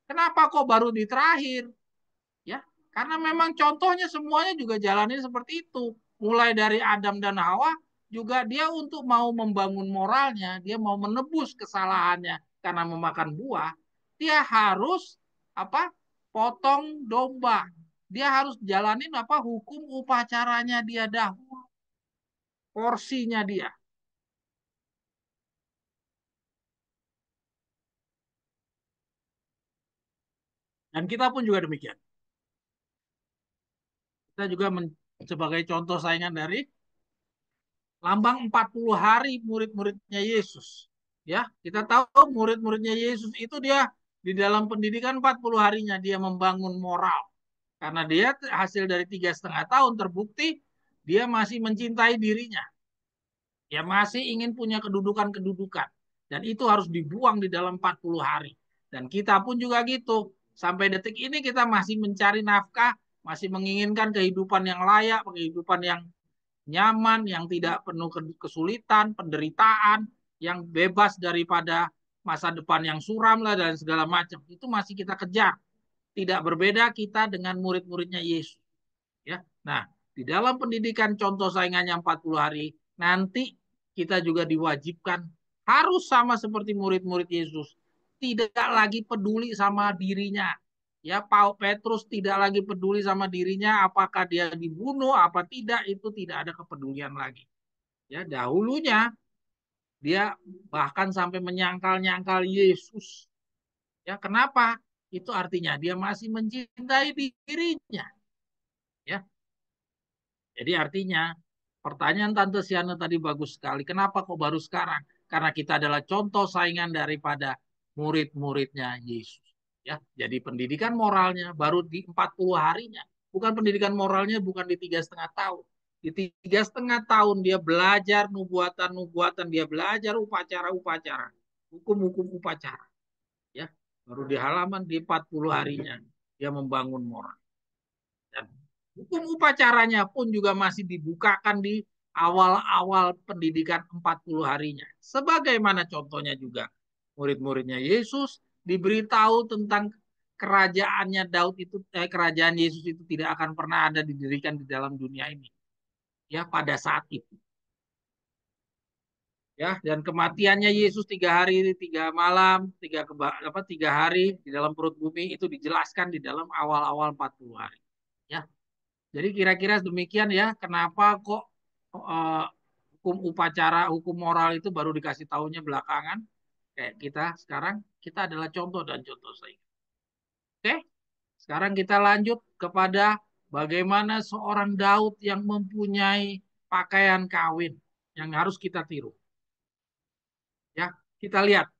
Kenapa kok baru di terakhir? Ya, karena memang contohnya semuanya juga jalanin seperti itu. Mulai dari Adam dan Hawa juga dia untuk mau membangun moralnya, dia mau menebus kesalahannya karena memakan buah, dia harus apa? Potong domba. Dia harus jalanin apa? Hukum upacaranya dia dahulu, porsinya dia. Dan kita pun juga demikian. Kita juga sebagai contoh saingan dari lambang 40 hari murid-muridnya Yesus. Ya, kita tahu murid-muridnya Yesus itu dia di dalam pendidikan 40 harinya dia membangun moral. Karena dia hasil dari 3,5 tahun terbukti dia masih mencintai dirinya. Dia masih ingin punya kedudukan-kedudukan. Dan itu harus dibuang di dalam 40 hari. Dan kita pun juga gitu. Sampai detik ini kita masih mencari nafkah, masih menginginkan kehidupan yang layak, kehidupan yang nyaman, yang tidak penuh kesulitan, penderitaan, yang bebas daripada masa depan yang suram lah dan segala macam. Itu masih kita kejar. Tidak berbeda kita dengan murid-muridnya Yesus. Ya. Nah, di dalam pendidikan contoh saingannya 40 hari, nanti kita juga diwajibkan harus sama seperti murid-murid Yesus. Tidak lagi peduli sama dirinya. Ya, Paul Petrus tidak lagi peduli sama dirinya, apakah dia dibunuh, apa tidak, itu tidak ada kepedulian lagi. Ya, dahulunya dia bahkan sampai menyangkal-nyangkal Yesus. Ya, kenapa? Itu artinya dia masih mencintai dirinya. Ya, jadi artinya pertanyaan Tante Siana tadi bagus sekali. Kenapa kok baru sekarang? Karena kita adalah contoh saingan daripada murid-muridnya Yesus. Ya, jadi pendidikan moralnya baru di 40 harinya. Bukan pendidikan moralnya bukan di 3,5 tahun. Di 3,5 tahun dia belajar nubuatan-nubuatan, dia belajar upacara-upacara, hukum-hukum upacara. Ya, baru di halaman di 40 harinya dia membangun moral. Dan hukum upacaranya pun juga masih dibukakan di awal-awal pendidikan 40 harinya. Sebagaimana contohnya juga murid-muridnya Yesus diberitahu tentang kerajaannya Daud itu kerajaan Yesus itu tidak akan pernah ada didirikan di dalam dunia ini. Ya, pada saat itu. Ya, dan kematiannya Yesus 3 hari 3 malam 3 hari di dalam perut bumi itu dijelaskan di dalam awal-awal 40 hari. Ya, jadi kira-kira demikian ya, kenapa kok eh, hukum upacara, hukum moral itu baru dikasih tahunya belakangan. Kayak kita sekarang, kita adalah contoh dan contoh saya. Oke, sekarang kita lanjut kepada bagaimana seorang Daud yang mempunyai pakaian kawin yang harus kita tiru. Ya, kita lihat.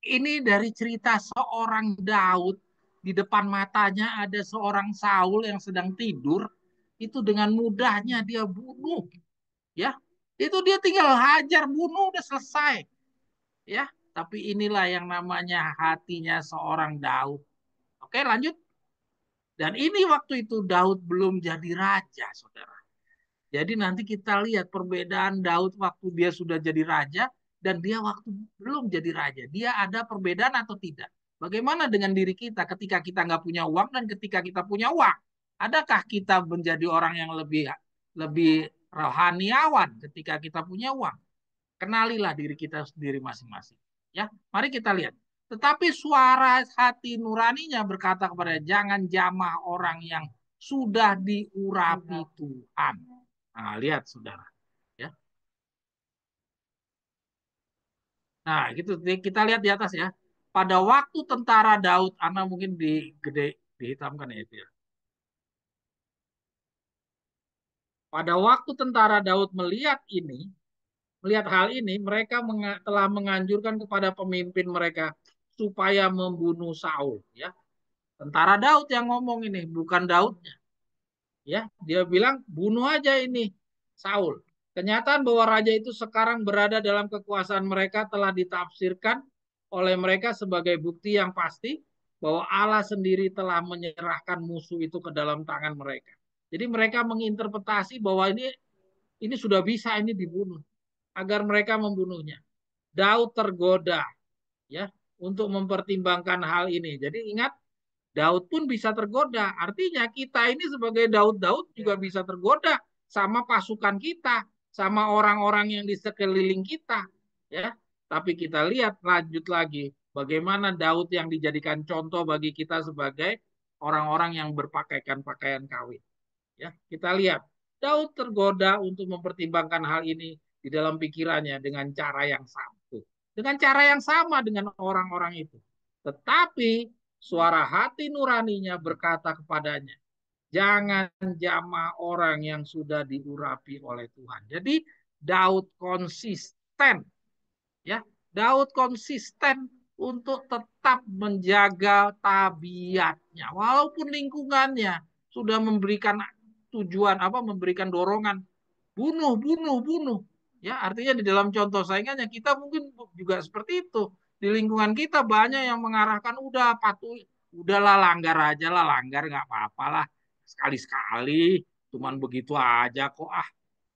Ini dari cerita seorang Daud di depan matanya ada seorang Saul yang sedang tidur, itu dengan mudahnya dia bunuh, ya. Itu dia tinggal hajar bunuh udah selesai, ya. Tapi inilah yang namanya hatinya seorang Daud. Oke, lanjut. Dan ini waktu itu Daud belum jadi raja, Saudara. Jadi nanti kita lihat perbedaan Daud waktu dia sudah jadi raja dan dia waktu belum jadi raja. Dia ada perbedaan atau tidak? Bagaimana dengan diri kita ketika kita nggak punya uang dan ketika kita punya uang? Adakah kita menjadi orang yang lebih lebih rohaniawan ketika kita punya uang? Kenalilah diri kita sendiri masing-masing. Ya, mari kita lihat. Tetapi suara hati nuraninya berkata kepada jangan jamah orang yang sudah diurapi Tuhan. Nah, lihat saudara. Ya. Nah, gitu kita lihat di atas ya. Pada waktu tentara Daud, Ana mungkin di gede dihitamkan ya itu ya. Pada waktu tentara Daud melihat hal ini, mereka telah menganjurkan kepada pemimpin mereka supaya membunuh Saul. Ya, tentara Daud yang ngomong ini, bukan Daudnya. Ya, dia bilang bunuh aja ini Saul. Kenyataan bahwa raja itu sekarang berada dalam kekuasaan mereka telah ditafsirkan oleh mereka sebagai bukti yang pasti bahwa Allah sendiri telah menyerahkan musuh itu ke dalam tangan mereka. Jadi mereka menginterpretasi bahwa ini sudah bisa ini dibunuh agar mereka membunuhnya. Daud tergoda ya untuk mempertimbangkan hal ini. Jadi ingat, Daud pun bisa tergoda. Artinya kita ini sebagai Daud-Daud juga bisa tergoda sama pasukan kita, sama orang-orang yang di sekeliling kita, ya. Tapi kita lihat lanjut lagi bagaimana Daud yang dijadikan contoh bagi kita sebagai orang-orang yang berpakaian pakaian kawin. Ya, kita lihat Daud tergoda untuk mempertimbangkan hal ini di dalam pikirannya dengan cara yang sama. Dengan cara yang sama dengan orang-orang itu. Tetapi suara hati nuraninya berkata kepadanya, jangan jamah orang yang sudah diurapi oleh Tuhan. Jadi Daud konsisten, ya. Daud konsisten untuk tetap menjaga tabiatnya walaupun lingkungannya sudah memberikan tujuan apa memberikan dorongan bunuh bunuh bunuh, ya. Artinya di dalam contoh saingannya kita mungkin juga seperti itu. Di lingkungan kita banyak yang mengarahkan udah patuh, udahlah langgar aja lah, langgar nggak apa-apa lah, sekali-sekali cuman begitu aja kok,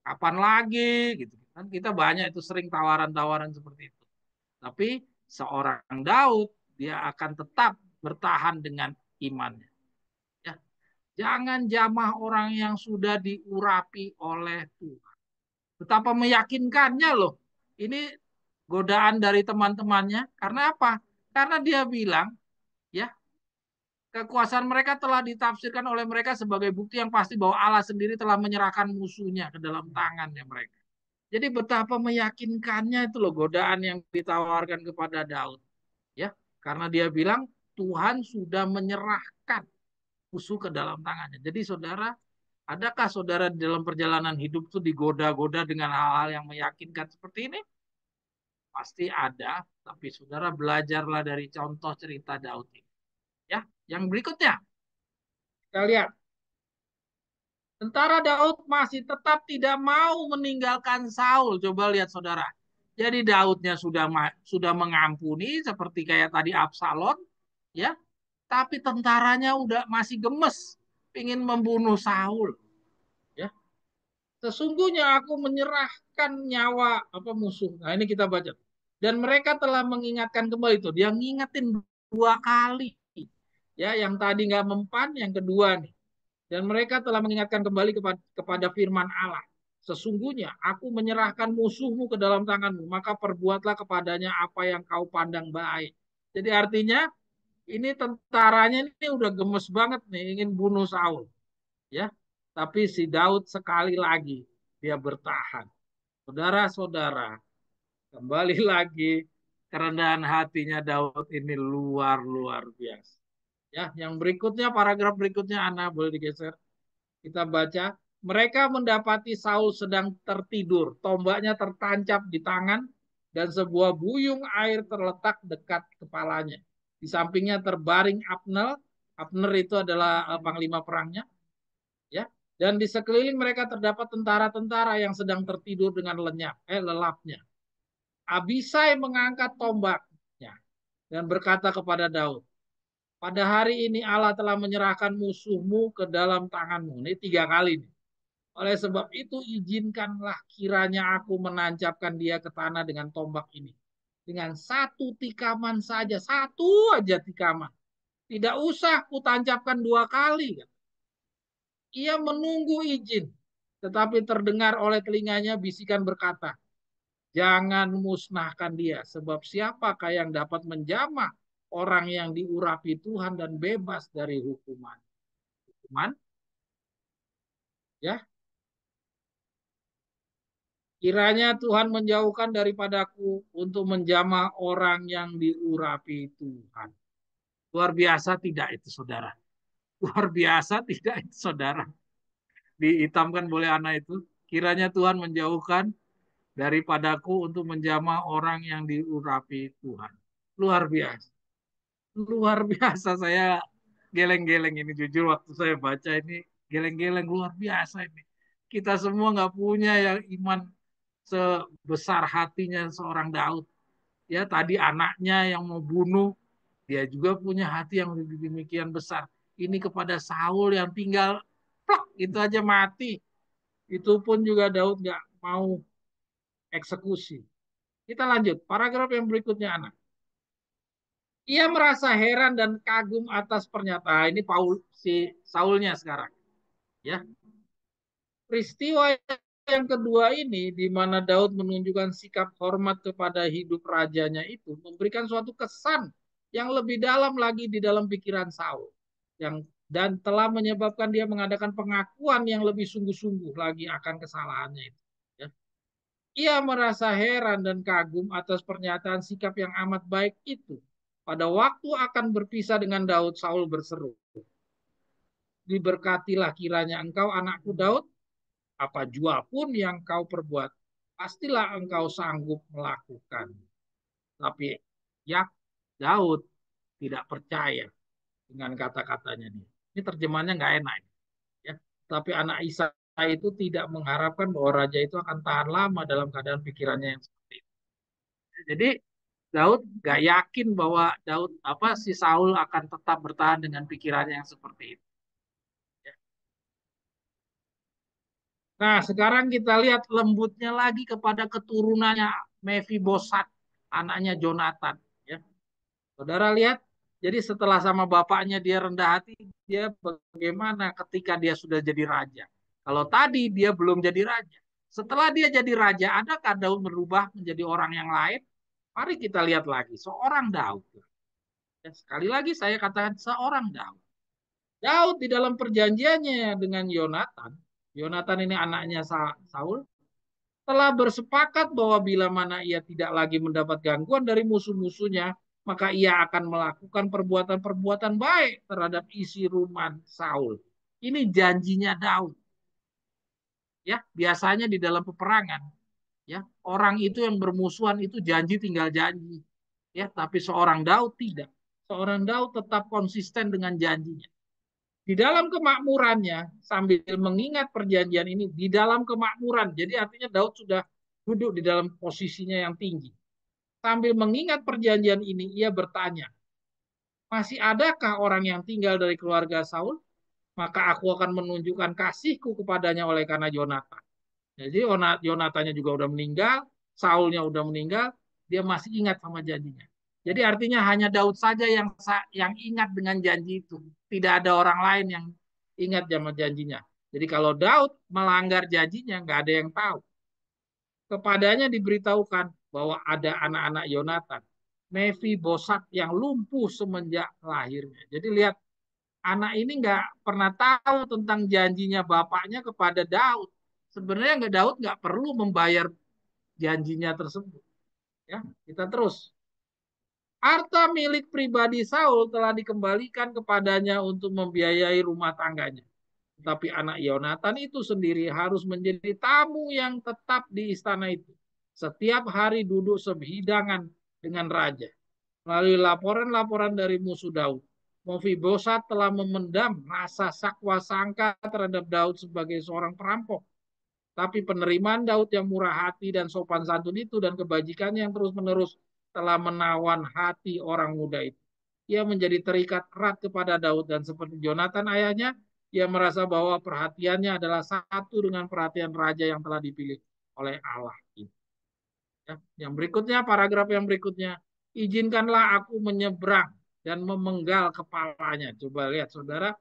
kapan lagi gitu kan. Kita banyak itu sering tawaran-tawaran seperti itu. Tapi seorang Daud dia akan tetap bertahan dengan imannya. Ya. Jangan jamah orang yang sudah diurapi oleh Tuhan. Betapa meyakinkannya loh. Ini godaan dari teman-temannya. Karena apa? Karena dia bilang, ya, kekuasaan mereka telah ditafsirkan oleh mereka sebagai bukti yang pasti bahwa Allah sendiri telah menyerahkan musuhnya ke dalam tangannya mereka. Jadi betapa meyakinkannya itu loh godaan yang ditawarkan kepada Daud. Ya, karena dia bilang Tuhan sudah menyerahkan musuh ke dalam tangannya. Jadi saudara, adakah saudara di dalam perjalanan hidup itu digoda-goda dengan hal-hal yang meyakinkan seperti ini? Pasti ada, tapi saudara belajarlah dari contoh cerita Daud ini. Ya, yang berikutnya kita lihat tentara Daud masih tetap tidak mau meninggalkan Saul. Coba lihat saudara. Jadi Daudnya sudah mengampuni seperti kayak tadi Absalom, ya. Tapi tentaranya udah masih gemes, ingin membunuh Saul, ya. Sesungguhnya aku menyerahkan nyawa apa musuh. Nah ini kita baca. Dan mereka telah mengingatkan kembali itu. Dia ngingetin dua kali, ya. Yang tadi nggak mempan, yang kedua nih. Dan mereka telah mengingatkan kembali kepada firman Allah. Sesungguhnya aku menyerahkan musuhmu ke dalam tanganmu, maka perbuatlah kepadanya apa yang kau pandang baik. Jadi artinya ini tentaranya ini udah gemes banget nih ingin bunuh Saul, ya. Tapi si Daud sekali lagi dia bertahan. Saudara-saudara, kembali lagi kerendahan hatinya Daud ini luar biasa. Ya, yang berikutnya paragraf berikutnya Ana boleh digeser. Kita baca, mereka mendapati Saul sedang tertidur, tombaknya tertancap di tangan, dan sebuah buyung air terletak dekat kepalanya. Di sampingnya terbaring Abner. Abner itu adalah panglima perangnya, ya. Dan di sekeliling mereka terdapat tentara-tentara yang sedang tertidur dengan lelapnya. Abisai mengangkat tombaknya dan berkata kepada Daud, pada hari ini Allah telah menyerahkan musuhmu ke dalam tanganmu. Ini tiga kali nih. Oleh sebab itu izinkanlah kiranya aku menancapkan dia ke tanah dengan tombak ini. Dengan satu tikaman saja, satu aja tikaman. Tidak usah kutancapkan dua kali. Ia menunggu izin. Tetapi terdengar oleh telinganya bisikan berkata, jangan musnahkan dia. Sebab siapakah yang dapat menjamah orang yang diurapi Tuhan dan bebas dari hukuman. Hukuman, ya. Kiranya Tuhan menjauhkan daripadaku untuk menjamah orang yang diurapi Tuhan. Luar biasa tidak itu saudara? Luar biasa tidak itu saudara? Dihitamkan boleh anak itu. Kiranya Tuhan menjauhkan daripadaku untuk menjamah orang yang diurapi Tuhan. Luar biasa. Luar biasa, saya geleng-geleng ini jujur waktu saya baca ini geleng-geleng luar biasa ini. Kita semua nggak punya yang iman sebesar hatinya seorang Daud. Ya tadi anaknya yang mau bunuh, dia juga punya hati yang demikian besar. Ini kepada Saul yang tinggal plak itu aja mati. Itu pun juga Daud nggak mau eksekusi. Kita lanjut paragraf yang berikutnya anak. Ia merasa heran dan kagum atas pernyataan ini si Saulnya sekarang, ya. Peristiwa yang kedua ini di mana Daud menunjukkan sikap hormat kepada hidup rajanya itu memberikan suatu kesan yang lebih dalam lagi di dalam pikiran Saul yang dan telah menyebabkan dia mengadakan pengakuan yang lebih sungguh-sungguh lagi akan kesalahannya itu. Ya. Ia merasa heran dan kagum atas pernyataan sikap yang amat baik itu. Pada waktu akan berpisah dengan Daud, Saul berseru, diberkatilah kiranya engkau anakku Daud, apa jua pun yang kau perbuat, pastilah engkau sanggup melakukan. Tapi ya Daud tidak percaya dengan kata-katanya dia. Ini terjemahannya nggak enak. Ya. Tapi anak Isa itu tidak mengharapkan bahwa raja itu akan tahan lama dalam keadaan pikirannya yang seperti itu. Jadi Daud nggak yakin bahwa si Saul akan tetap bertahan dengan pikirannya yang seperti itu. Ya. Nah, sekarang kita lihat lembutnya lagi kepada keturunannya Mefibosat, anaknya Jonathan. Ya. Saudara lihat, jadi setelah sama bapaknya dia rendah hati, dia bagaimana ketika dia sudah jadi raja. Kalau tadi dia belum jadi raja. Setelah dia jadi raja, adakah Daud berubah menjadi orang yang lain? Mari kita lihat lagi, seorang Daud. Ya, sekali lagi saya katakan seorang Daud. Daud di dalam perjanjiannya dengan Yonatan, Yonatan ini anaknya Saul, telah bersepakat bahwa bila mana ia tidak lagi mendapat gangguan dari musuh-musuhnya, maka ia akan melakukan perbuatan-perbuatan baik terhadap isi rumah Saul. Ini janjinya Daud. Ya, biasanya di dalam peperangan, ya, orang itu yang bermusuhan itu janji tinggal janji. Ya, tapi seorang Daud tidak. Seorang Daud tetap konsisten dengan janjinya. Di dalam kemakmurannya, sambil mengingat perjanjian ini, di dalam kemakmuran, jadi artinya Daud sudah duduk di dalam posisinya yang tinggi. Sambil mengingat perjanjian ini, ia bertanya, masih adakah orang yang tinggal dari keluarga Saul? Maka aku akan menunjukkan kasihku kepadanya oleh karena Yonatan. Jadi Yonatannya juga udah meninggal, Saulnya udah meninggal, dia masih ingat sama janjinya. Jadi artinya hanya Daud saja yang ingat dengan janji itu. Tidak ada orang lain yang ingat sama janjinya. Jadi kalau Daud melanggar janjinya, nggak ada yang tahu. Kepadanya diberitahukan bahwa ada anak-anak Yonatan, Bosat yang lumpuh semenjak lahirnya. Jadi lihat, anak ini nggak pernah tahu tentang janjinya bapaknya kepada Daud. Sebenarnya Daud nggak perlu membayar janjinya tersebut. Ya, kita terus. Harta milik pribadi Saul telah dikembalikan kepadanya untuk membiayai rumah tangganya. Tapi anak Yonatan itu sendiri harus menjadi tamu yang tetap di istana itu. Setiap hari duduk sehidangan dengan raja. Melalui laporan-laporan dari musuh Daud, Mefibosat telah memendam rasa sakwa sangka terhadap Daud sebagai seorang perampok. Tapi penerimaan Daud yang murah hati dan sopan santun itu dan kebajikannya yang terus-menerus telah menawan hati orang muda itu. Ia menjadi terikat erat kepada Daud dan seperti Jonathan ayahnya, ia merasa bahwa perhatiannya adalah satu dengan perhatian raja yang telah dipilih oleh Allah. Ya, yang berikutnya, paragraf yang berikutnya, izinkanlah aku menyeberang dan memenggal kepalanya. Coba lihat saudara,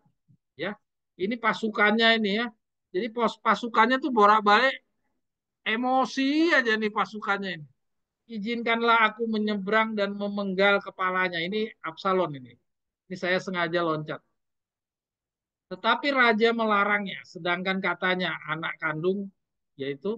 ya, ini pasukannya ini ya. Jadi pasukannya tuh bolak-balik emosi aja nih pasukannya ini. Izinkanlah aku menyeberang dan memenggal kepalanya. Ini Absalom ini. Ini saya sengaja loncat. Tetapi raja melarangnya, sedangkan katanya anak kandung yaitu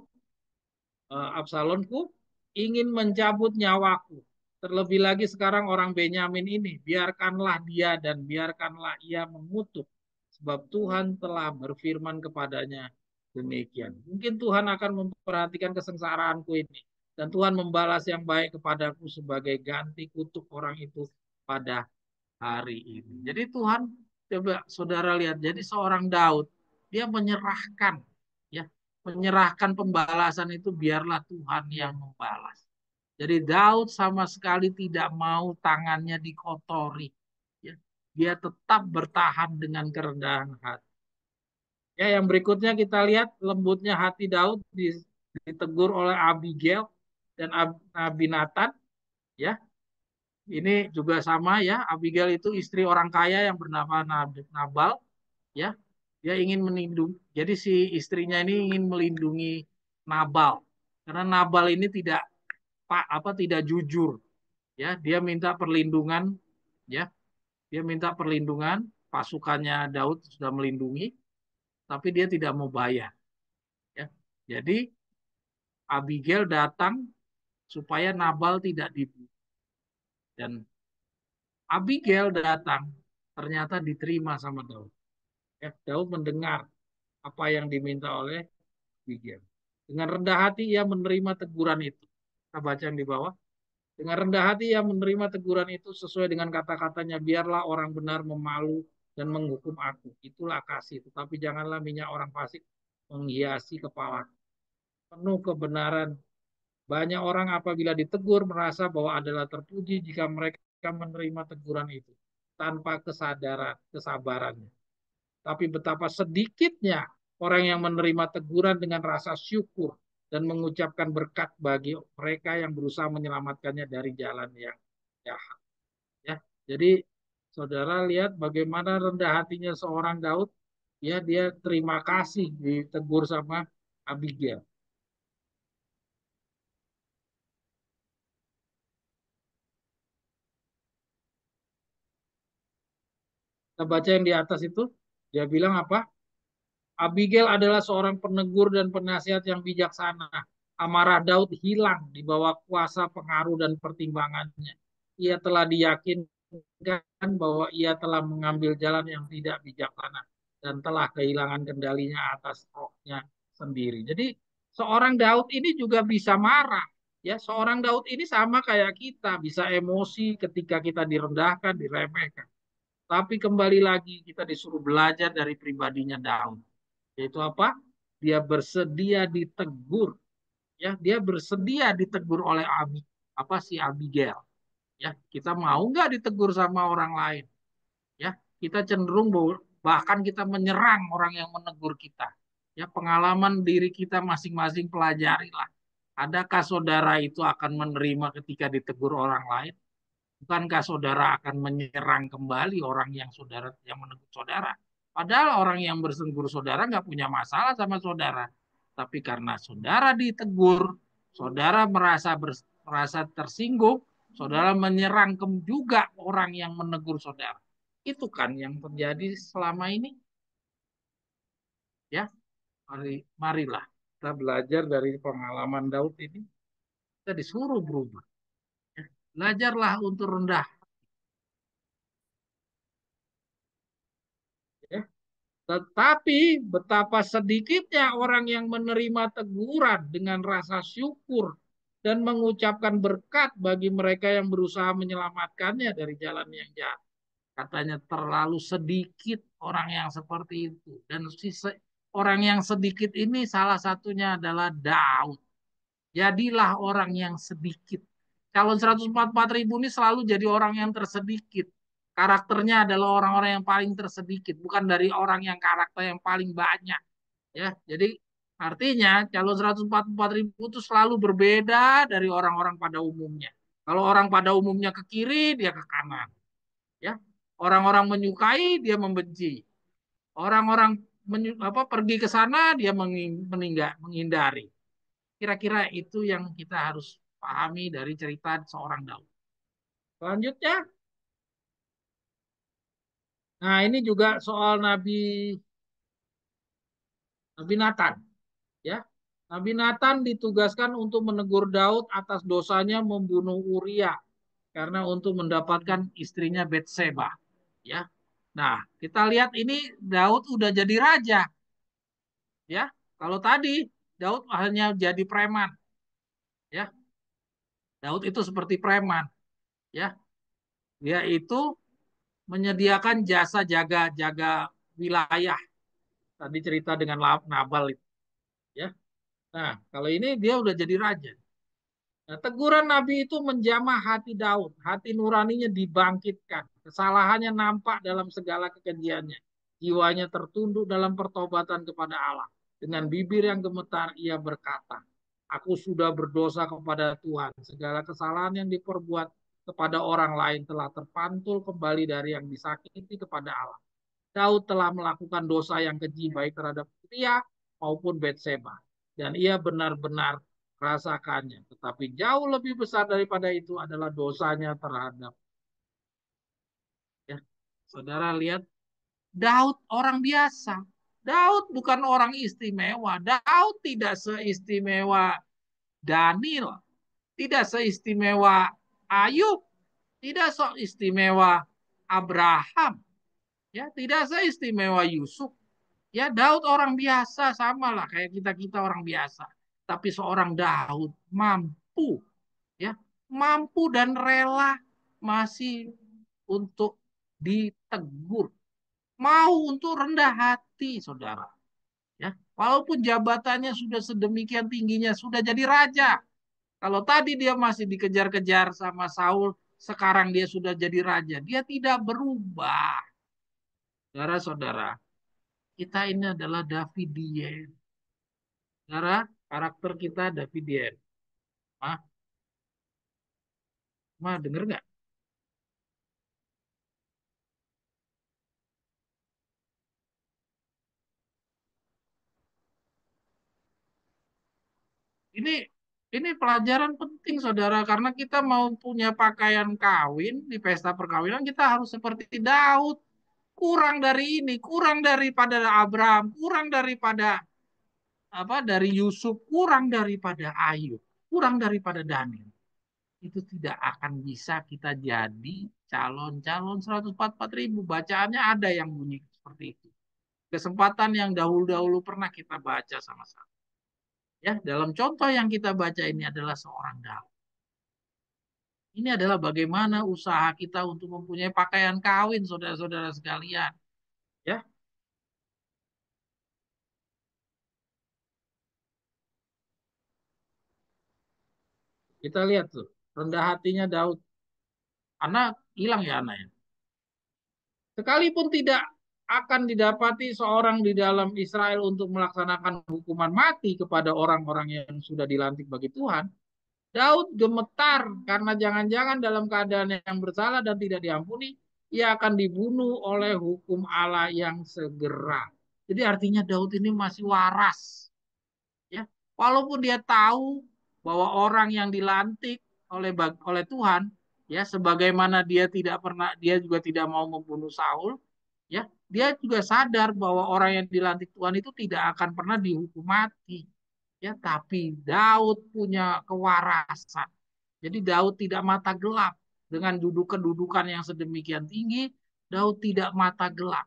Absalomku ingin mencabut nyawaku. Terlebih lagi sekarang orang Benyamin ini, biarkanlah dia dan biarkanlah ia mengutuk. Sebab Tuhan telah berfirman kepadanya demikian. Mungkin Tuhan akan memperhatikan kesengsaraanku ini. Dan Tuhan membalas yang baik kepadaku sebagai ganti kutuk orang itu pada hari ini. Jadi Tuhan, coba saudara lihat, jadi seorang Daud, dia menyerahkan, ya, menyerahkan pembalasan itu biarlah Tuhan yang membalas. Jadi Daud sama sekali tidak mau tangannya dikotori. Ya. Dia tetap bertahan dengan kerendahan hati. Ya, yang berikutnya kita lihat lembutnya hati Daud ditegur oleh Abigail dan Nabi Nathan. Ya, Ini juga sama ya, Abigail itu istri orang kaya yang bernama Nabal ya. Dia ingin melindungi, jadi si istrinya ini ingin melindungi Nabal. Karena Nabal ini tidak jujur ya, dia minta perlindungan ya. Dia minta perlindungan, pasukannya Daud sudah melindungi, tapi dia tidak mau bayar ya. Jadi Abigail datang supaya Nabal tidak dibunuh. Dan Abigail datang, ternyata diterima sama Daud. Ya, Daud mendengar apa yang diminta oleh Abigail. Dengan rendah hati ia menerima teguran itu. Kita baca yang di bawah. Dengan rendah hati ia menerima teguran itu sesuai dengan kata-katanya. Biarlah orang benar memalu dan menghukum aku. Itulah kasih. Tetapi janganlah minyak orang fasik menghiasi kepala. Penuh kebenaran. Banyak orang apabila ditegur merasa bahwa adalah terpuji jika mereka menerima teguran itu tanpa kesabarannya. Tapi betapa sedikitnya orang yang menerima teguran dengan rasa syukur dan mengucapkan berkat bagi mereka yang berusaha menyelamatkannya dari jalan yang jahat. Ya, jadi saudara lihat bagaimana rendah hatinya seorang Daud. Ya, dia terima kasih ditegur sama Abigail. Kita baca yang di atas itu. Dia bilang apa? Abigail adalah seorang penegur dan penasihat yang bijaksana. Amarah Daud hilang di bawah kuasa pengaruh dan pertimbangannya. Ia telah diyakinkan bahwa ia telah mengambil jalan yang tidak bijaksana dan telah kehilangan kendalinya atas rohnya sendiri. Jadi seorang Daud ini juga bisa marah. Ya, seorang Daud ini sama kayak kita, bisa emosi ketika kita direndahkan, diremehkan. Tapi kembali lagi kita disuruh belajar dari pribadinya Daud. Yaitu apa? Dia bersedia ditegur, ya, dia bersedia ditegur oleh si Abigail, ya. Kita mau nggak ditegur sama orang lain, ya? Kita cenderung bahkan kita menyerang orang yang menegur kita, ya. Pengalaman diri kita masing-masing pelajari lah. Adakah saudara itu akan menerima ketika ditegur orang lain? Bukankah saudara akan menyerang kembali orang yang menegur saudara? Padahal orang yang bersenggur saudara nggak punya masalah sama saudara. Tapi karena saudara ditegur, saudara merasa tersinggung, saudara menyerang juga orang yang menegur saudara. Itu kan yang terjadi selama ini. Ya, marilah kita belajar dari pengalaman Daud ini. Kita disuruh berubah. Ya. Belajarlah untuk rendah. Ya. Tetapi betapa sedikitnya orang yang menerima teguran dengan rasa syukur dan mengucapkan berkat bagi mereka yang berusaha menyelamatkannya dari jalan yang jahat. Katanya terlalu sedikit orang yang seperti itu. Dan orang yang sedikit ini salah satunya adalah Daud. Jadilah orang yang sedikit. Calon 144.000 ini selalu jadi orang yang tersedikit. Karakternya adalah orang-orang yang paling tersedikit, bukan dari orang yang karakter yang paling banyak. Ya, jadi artinya calon 144.000 itu selalu berbeda dari orang-orang pada umumnya. Kalau orang pada umumnya ke kiri, dia ke kanan. Ya, orang-orang menyukai, dia membenci. Orang-orang pergi ke sana, dia menghindari. Kira-kira itu yang kita harus pahami dari cerita seorang Daud. Selanjutnya, nah ini juga soal Nabi Nathan, ya. Nabi Nathan ditugaskan untuk menegur Daud atas dosanya membunuh Uria karena untuk mendapatkan istrinya Betseba, ya. Nah, kita lihat ini Daud udah jadi raja, ya. Kalau tadi Daud hanya jadi preman, ya. Daud itu seperti preman, ya. Dia itu menyediakan jasa jaga-jaga wilayah. Tadi cerita dengan Nabal itu, ya. Nah, kalau ini dia udah jadi raja. Nah, teguran Nabi itu menjamah hati Daud, hati nuraninya dibangkitkan, kesalahannya nampak dalam segala kekejiannya, jiwanya tertunduk dalam pertobatan kepada Allah. Dengan bibir yang gemetar ia berkata, aku sudah berdosa kepada Tuhan, segala kesalahan yang diperbuat kepada orang lain telah terpantul kembali dari yang disakiti kepada Allah. Daud telah melakukan dosa yang keji baik terhadap Uria maupun Batseba. Dan ia benar-benar rasakannya. Tetapi jauh lebih besar daripada itu adalah dosanya terhadap. Ya, saudara lihat, Daud orang biasa. Daud bukan orang istimewa. Daud tidak seistimewa Daniel. Tidak seistimewa Ayub. Tidak seistimewa Abraham. Ya, tidak seistimewa Yusuf. Ya, Daud orang biasa, sama lah kayak kita-kita orang biasa. Tapi seorang Daud mampu, ya, mampu dan rela masih untuk ditegur, mau untuk rendah hati, saudara. Ya, walaupun jabatannya sudah sedemikian tingginya, sudah jadi raja. Kalau tadi dia masih dikejar-kejar sama Saul, sekarang dia sudah jadi raja. Dia tidak berubah. Saudara-saudara, kita ini adalah Davidien. Saudara, karakter kita Davidien. Mah, denger nggak? Ini ini pelajaran penting, saudara, karena kita mau punya pakaian kawin di pesta perkawinan, kita harus seperti Daud. Kurang dari ini, kurang daripada Abraham, kurang daripada dari Yusuf, kurang daripada Ayub, kurang daripada Daniel. Itu tidak akan bisa kita jadi calon-calon 144.000. Bacaannya ada yang bunyi seperti itu. Kesempatan yang dahulu-dahulu pernah kita baca sama-sama. Ya, dalam contoh yang kita baca ini adalah seorang Daud. Ini adalah bagaimana usaha kita untuk mempunyai pakaian kawin, saudara-saudara sekalian. Ya, kita lihat tuh, rendah hatinya Daud. Anak hilang ya anaknya. Sekalipun tidak akan didapati seorang di dalam Israel untuk melaksanakan hukuman mati kepada orang-orang yang sudah dilantik bagi Tuhan, Daud gemetar karena jangan-jangan dalam keadaan yang bersalah dan tidak diampuni, ia akan dibunuh oleh hukum Allah yang segera. Jadi artinya Daud ini masih waras. Ya, walaupun dia tahu bahwa orang yang dilantik oleh Tuhan, ya, sebagaimana dia juga tidak mau membunuh Saul, ya, dia juga sadar bahwa orang yang dilantik Tuhan itu tidak akan pernah dihukum mati. Ya, tapi Daud punya kewarasan. Jadi Daud tidak mata gelap dengan kedudukan yang sedemikian tinggi. Daud tidak mata gelap.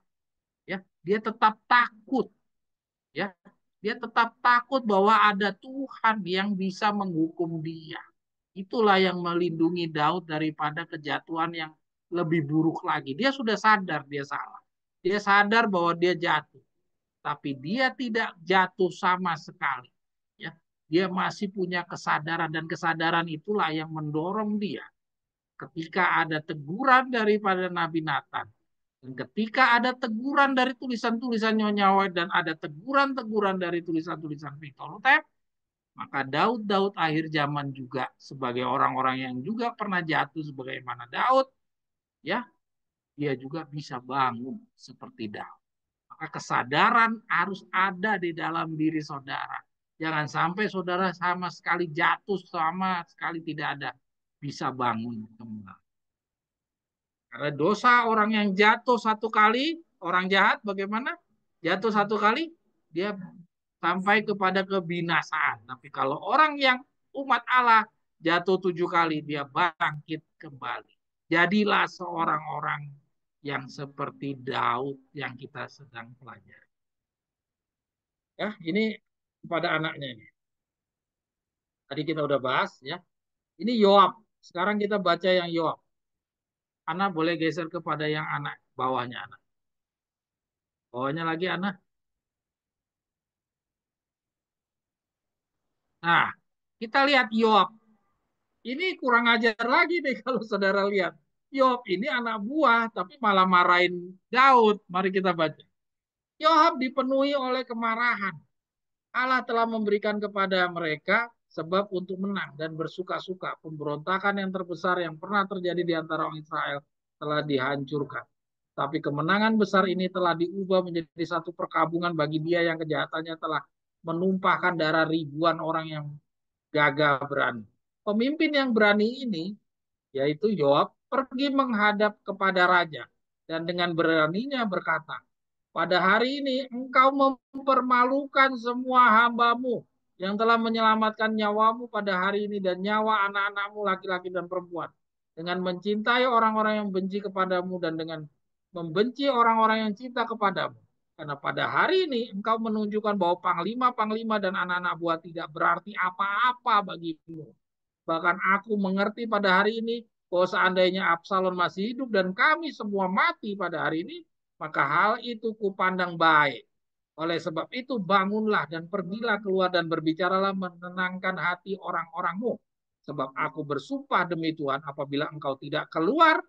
Ya, dia tetap takut. Ya, dia tetap takut bahwa ada Tuhan yang bisa menghukum dia. Itulah yang melindungi Daud daripada kejatuhan yang lebih buruk lagi. Dia sudah sadar dia salah. Dia sadar bahwa dia jatuh. Tapi dia tidak jatuh sama sekali. Ya, dia masih punya kesadaran dan kesadaran itulah yang mendorong dia ketika ada teguran daripada Nabi Nathan dan ketika ada teguran dari tulisan-tulisan Nyonya White dan ada teguran-teguran dari tulisan-tulisan Victor Luther, maka Daud-Daud akhir zaman juga sebagai orang-orang yang juga pernah jatuh sebagaimana Daud, ya, dia juga bisa bangun seperti Daud. Maka kesadaran harus ada di dalam diri saudara. Jangan sampai saudara sama sekali jatuh, sama sekali tidak ada bisa bangun kembali. Karena dosa orang yang jatuh satu kali, orang jahat bagaimana? Jatuh satu kali, dia sampai kepada kebinasaan. Tapi kalau orang yang umat Allah jatuh 7 kali, dia bangkit kembali. Jadilah seorang orang yang seperti Daud yang kita sedang pelajari. Ya, ini kepada anaknya ini. Tadi kita udah bahas ya. Ini Yoab. Sekarang kita baca yang Yoab. Anak boleh geser kepada yang anak bawahnya anak. Bawahnya lagi anak. Nah, kita lihat Yoab. Ini kurang ajar lagi nih kalau saudara lihat. Yoab ini anak buah tapi malah marahin Daud. Mari kita baca. Yoab dipenuhi oleh kemarahan. Allah telah memberikan kepada mereka sebab untuk menang dan bersuka-suka pemberontakan yang terbesar yang pernah terjadi di antara orang Israel telah dihancurkan. Tapi kemenangan besar ini telah diubah menjadi satu perkabungan bagi dia yang kejahatannya telah menumpahkan darah ribuan orang yang gagah berani. Pemimpin yang berani ini, yaitu Yoab, pergi menghadap kepada raja dan dengan beraninya berkata, pada hari ini engkau mempermalukan semua hambamu yang telah menyelamatkan nyawamu pada hari ini dan nyawa anak-anakmu laki-laki dan perempuan. Dengan mencintai orang-orang yang benci kepadamu dan dengan membenci orang-orang yang cinta kepadamu. Karena pada hari ini engkau menunjukkan bahwa panglima-panglima dan anak-anak buah tidak berarti apa-apa bagimu. Bahkan aku mengerti pada hari ini bahwa seandainya Absalom masih hidup dan kami semua mati pada hari ini, maka hal itu kupandang baik. Oleh sebab itu bangunlah dan pergilah keluar dan berbicaralah menenangkan hati orang-orangmu. Sebab aku bersumpah demi Tuhan apabila engkau tidak keluar,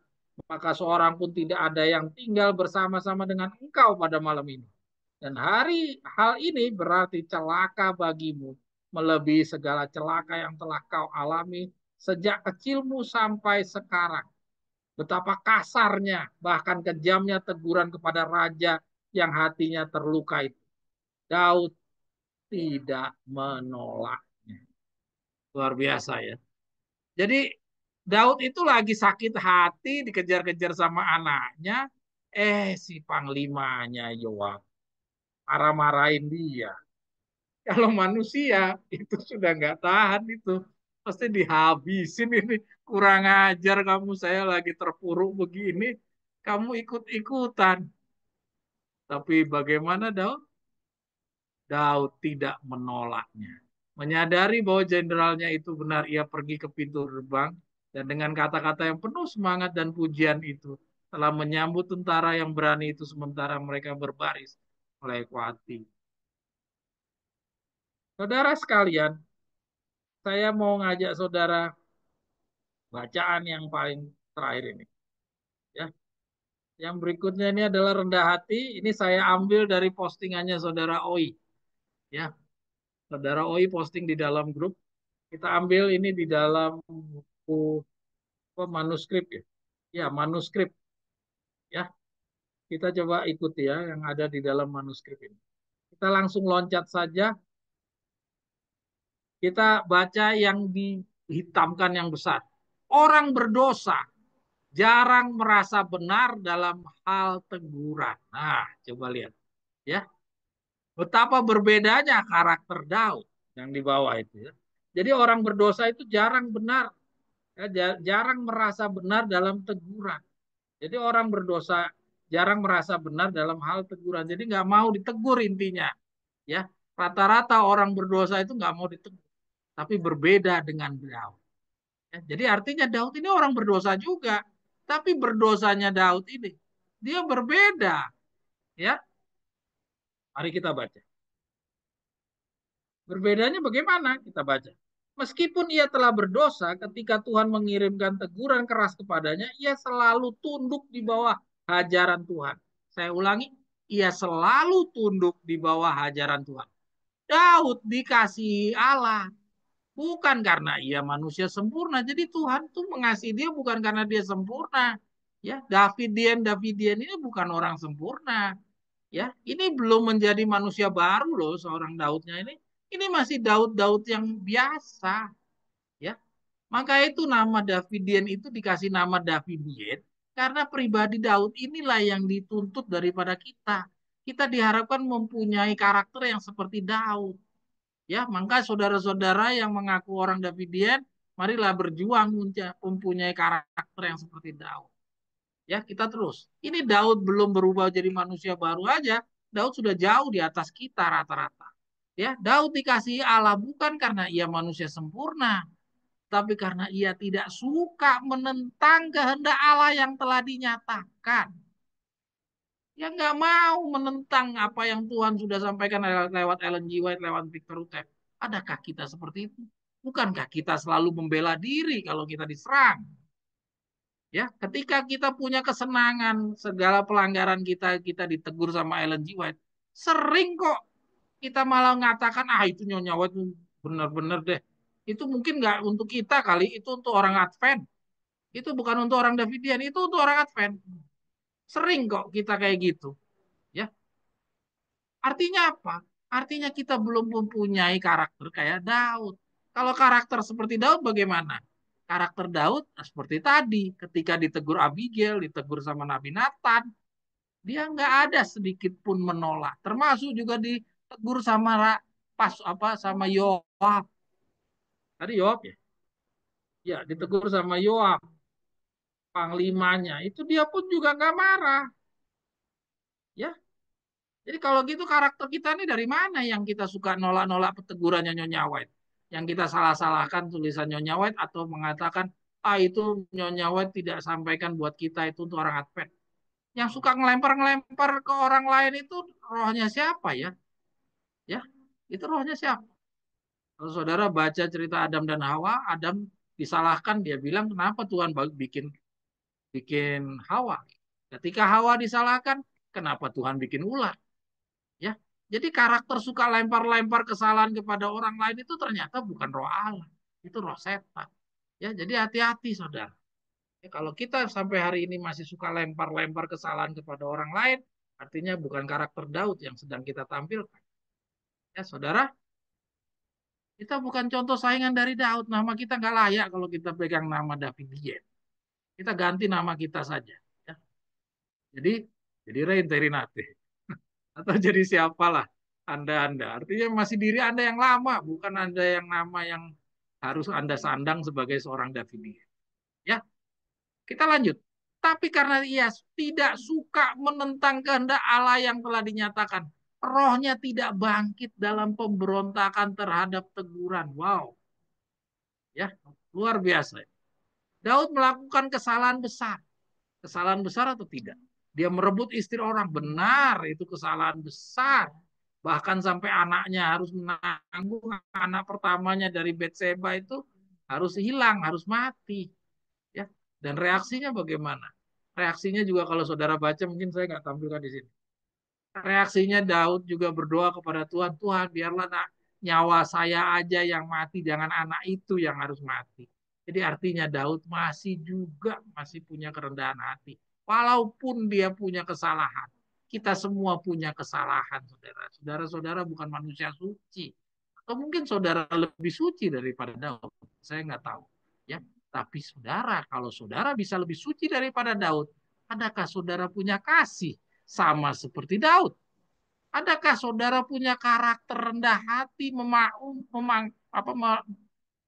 maka seorang pun tidak ada yang tinggal bersama-sama dengan engkau pada malam ini. Dan hal ini berarti celaka bagimu, melebihi segala celaka yang telah kau alami sejak kecilmu sampai sekarang. Betapa kasarnya, bahkan kejamnya teguran kepada raja yang hatinya terluka itu. Daud tidak menolaknya. Luar biasa ya. Jadi Daud itu lagi sakit hati, dikejar-kejar sama anaknya. Si panglimanya Yoab marah-marahin dia. Kalau manusia itu sudah nggak tahan itu. Pasti dihabisin ini. Kurang ajar kamu, saya lagi terpuruk begini. Kamu ikut-ikutan. Tapi bagaimana Daud? Daud tidak menolaknya. Menyadari bahwa jenderalnya itu benar, ia pergi ke pintu gerbang dan dengan kata-kata yang penuh semangat dan pujian itu telah menyambut tentara yang berani itu sementara mereka berbaris oleh kuati. Saudara sekalian, saya mau ngajak saudara bacaan yang paling terakhir ini. Ya, yang berikutnya ini adalah rendah hati. Ini saya ambil dari postingannya saudara Oi. Ya, saudara Oi posting di dalam grup. Kita ambil ini di dalam buku manuskrip ya. Ya, manuskrip ya. Kita coba ikuti ya yang ada di dalam manuskrip ini. Kita langsung loncat saja. Kita baca yang dihitamkan yang besar. Orang berdosa jarang merasa benar dalam hal teguran. Nah, coba lihat ya. Betapa berbedanya karakter Daud yang di bawah itu ya. Jadi orang berdosa itu jarang benar, ya, jarang merasa benar dalam teguran. Jadi orang berdosa jarang merasa benar dalam hal teguran. Jadi nggak mau ditegur intinya, ya. Rata-rata orang berdosa itu nggak mau ditegur, tapi berbeda dengan Daud. Ya, jadi artinya Daud ini orang berdosa juga, tapi berdosanya Daud ini dia berbeda, ya. Mari kita baca. Berbedanya bagaimana? Kita baca. Meskipun ia telah berdosa, ketika Tuhan mengirimkan teguran keras kepadanya, ia selalu tunduk di bawah hajaran Tuhan. Saya ulangi, ia selalu tunduk di bawah hajaran Tuhan. Daud dikasihi Allah, bukan karena ia manusia sempurna. Jadi Tuhan tuh mengasihi dia bukan karena dia sempurna. Ya, Davidian ini bukan orang sempurna. Ya, ini belum menjadi manusia baru loh seorang Daudnya ini. Ini masih Daud-Daud yang biasa, ya. Maka itu nama Davidian itu dikasih nama Davidian karena pribadi Daud inilah yang dituntut daripada kita. Kita diharapkan mempunyai karakter yang seperti Daud. Ya, maka saudara-saudara yang mengaku orang Davidian, marilah berjuang mempunyai karakter yang seperti Daud. Ya, kita terus. Ini Daud belum berubah jadi manusia baru aja, Daud sudah jauh di atas kita rata-rata. Ya, Daud dikasihi Allah bukan karena ia manusia sempurna, tapi karena ia tidak suka menentang kehendak Allah yang telah dinyatakan. Dia nggak mau menentang apa yang Tuhan sudah sampaikan lewat Ellen G. White, lewat Victor Utep. Adakah kita seperti itu? Bukankah kita selalu membela diri kalau kita diserang? Ya, ketika kita punya kesenangan segala pelanggaran kita ditegur sama Ellen G. White, sering kok kita malah mengatakan itu Nyonya White benar-benar deh. Itu mungkin nggak untuk kita kali, itu untuk orang Advent. Itu bukan untuk orang Davidian, itu untuk orang Advent. Sering kok kita kayak gitu. Ya, artinya apa? Artinya kita belum mempunyai karakter kayak Daud. Kalau karakter seperti Daud bagaimana? Karakter Daud seperti tadi, ketika ditegur Abigail, ditegur sama Nabi Nathan, dia nggak ada sedikit pun menolak. Termasuk juga ditegur sama pas apa sama Yoab. Tadi Yoab ya? Ya, ditegur sama Yoab, panglimanya. Itu dia pun juga nggak marah. Ya, jadi kalau gitu karakter kita ini dari mana yang kita suka nolak-nolak tegurannya Nyonya White? Yang kita salah-salahkan tulisan Nyonya White atau mengatakan, ah itu Nyonya White tidak sampaikan buat kita itu untuk orang Advent. Yang suka ngelempar-ngelempar ke orang lain itu rohnya siapa ya? Ya, itu rohnya siapa? Kalau saudara baca cerita Adam dan Hawa, Adam disalahkan, dia bilang kenapa Tuhan bikin bikin Hawa? Ketika Hawa disalahkan, kenapa Tuhan bikin ular? Ya, jadi karakter suka lempar-lempar kesalahan kepada orang lain itu ternyata bukan roh Allah, itu roh setan. Ya, jadi hati-hati saudara. Ya, kalau kita sampai hari ini masih suka lempar-lempar kesalahan kepada orang lain, artinya bukan karakter Daud yang sedang kita tampilkan. Ya, saudara, kita bukan contoh saingan dari Daud. Nama kita nggak layak kalau kita pegang nama David. Kita ganti nama kita saja. Ya. Jadi, jadi Reinterinate. Atau jadi siapalah Anda. Artinya masih diri Anda yang lama, bukan Anda yang nama yang harus Anda sandang sebagai seorang Davidian. Ya, kita lanjut. Tapi karena ia tidak suka menentang kehendak Allah yang telah dinyatakan, rohnya tidak bangkit dalam pemberontakan terhadap teguran. Wow, ya luar biasa. Daud melakukan kesalahan besar. Kesalahan besar atau tidak? Dia merebut istri orang. Benar, itu kesalahan besar. Bahkan sampai anaknya harus menanggung, anak pertamanya dari Betseba itu harus hilang, harus mati. Ya. Dan reaksinya bagaimana? Reaksinya juga kalau saudara baca, mungkin saya nggak tampilkan di sini. Reaksinya Daud juga berdoa kepada Tuhan, Tuhan biarlah nyawa saya aja yang mati, jangan anak itu yang harus mati. Jadi artinya Daud masih punya kerendahan hati. Walaupun dia punya kesalahan. Kita semua punya kesalahan, saudara. Saudara-saudara bukan manusia suci. Atau mungkin saudara lebih suci daripada Daud. Saya nggak tahu. Ya, tapi saudara, kalau saudara bisa lebih suci daripada Daud, adakah saudara punya kasih sama seperti Daud? Adakah saudara punya karakter rendah hati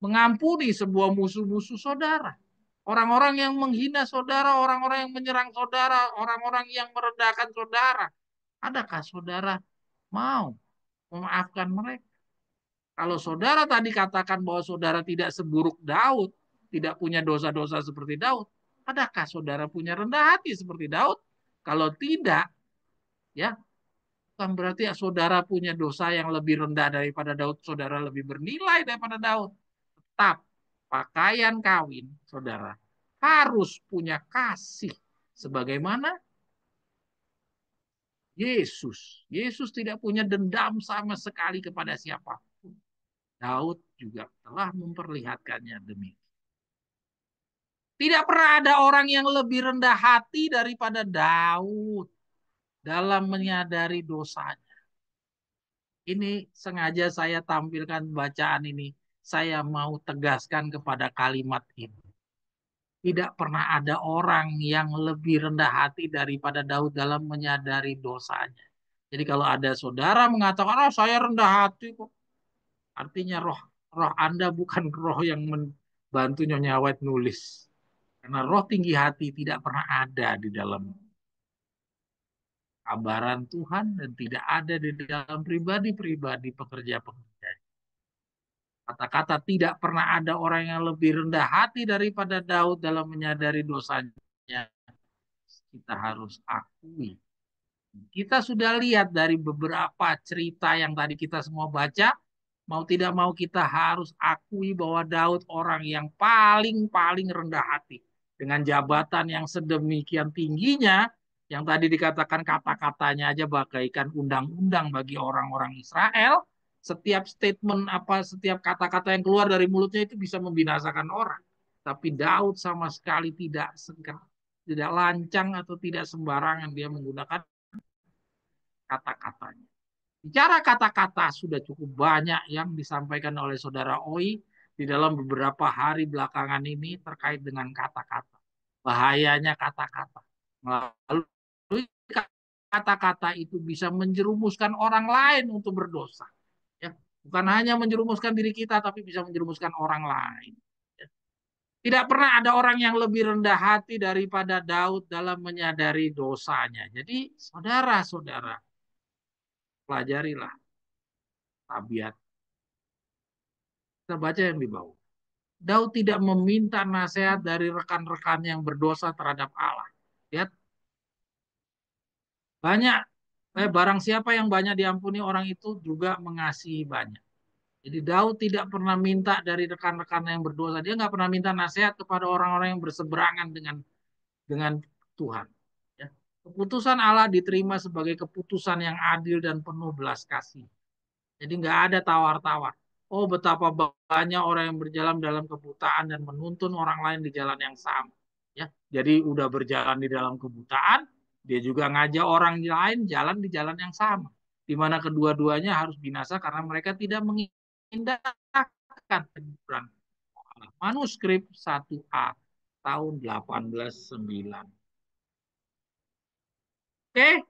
mengampuni sebuah musuh-musuh saudara? Orang-orang yang menghina saudara, orang-orang yang menyerang saudara, orang-orang yang merendahkan saudara. Adakah saudara mau memaafkan mereka? Kalau saudara tadi katakan bahwa saudara tidak seburuk Daud, tidak punya dosa-dosa seperti Daud, adakah saudara punya rendah hati seperti Daud? Kalau tidak, ya bukan berarti saudara punya dosa yang lebih rendah daripada Daud, saudara lebih bernilai daripada Daud. Tetap pakaian kawin, saudara, harus punya kasih. Sebagaimana Yesus. Yesus tidak punya dendam sama sekali kepada siapapun. Daud juga telah memperlihatkannya demikian. Tidak pernah ada orang yang lebih rendah hati daripada Daud dalam menyadari dosanya. Ini sengaja saya tampilkan bacaan ini. Saya mau tegaskan kepada kalimat ini. Tidak pernah ada orang yang lebih rendah hati daripada Daud dalam menyadari dosanya. Jadi kalau ada saudara mengatakan, oh saya rendah hati kok. Artinya roh roh Anda bukan roh yang membantu Nyonya White nulis. Karena roh tinggi hati tidak pernah ada di dalam kabaran Tuhan dan tidak ada di dalam pribadi-pribadi pekerja-pekerja. Kata-kata tidak pernah ada orang yang lebih rendah hati daripada Daud dalam menyadari dosanya. Kita harus akui. Kita sudah lihat dari beberapa cerita yang tadi kita semua baca, mau tidak mau kita harus akui bahwa Daud orang yang paling rendah hati. Dengan jabatan yang sedemikian tingginya, yang tadi dikatakan kata-katanya aja bagaikan undang-undang bagi orang-orang Israel, setiap statement apa, setiap kata-kata yang keluar dari mulutnya itu bisa membinasakan orang. Tapi Daud sama sekali tidak lancang atau tidak sembarangan dia menggunakan kata-katanya. Bicara kata-kata sudah cukup banyak yang disampaikan oleh saudara Oi di dalam beberapa hari belakangan ini terkait dengan kata-kata. Bahayanya kata-kata. Melalui kata-kata itu bisa menjerumuskan orang lain untuk berdosa. Ya, bukan hanya menjerumuskan diri kita, tapi bisa menjerumuskan orang lain. Ya. Tidak pernah ada orang yang lebih rendah hati daripada Daud dalam menyadari dosanya. Jadi, saudara-saudara, pelajarilah tabiat. Kita baca yang di bawah. Daud tidak meminta nasihat dari rekan-rekan yang berdosa terhadap Allah. Lihat, banyak, barang siapa yang banyak diampuni orang itu juga mengasihi banyak. Jadi Daud tidak pernah minta dari rekan-rekan yang berdosa. Dia nggak pernah minta nasihat kepada orang-orang yang berseberangan dengan Tuhan. Ya. Keputusan Allah diterima sebagai keputusan yang adil dan penuh belas kasih. Jadi nggak ada tawar-tawar. Oh, betapa banyak orang yang berjalan dalam kebutaan dan menuntun orang lain di jalan yang sama. Ya, jadi udah berjalan di dalam kebutaan, dia juga ngajak orang lain jalan di jalan yang sama. Di mana kedua-duanya harus binasa karena mereka tidak mengindahkan teguran. Manuskrip 1A tahun 1809. Oke,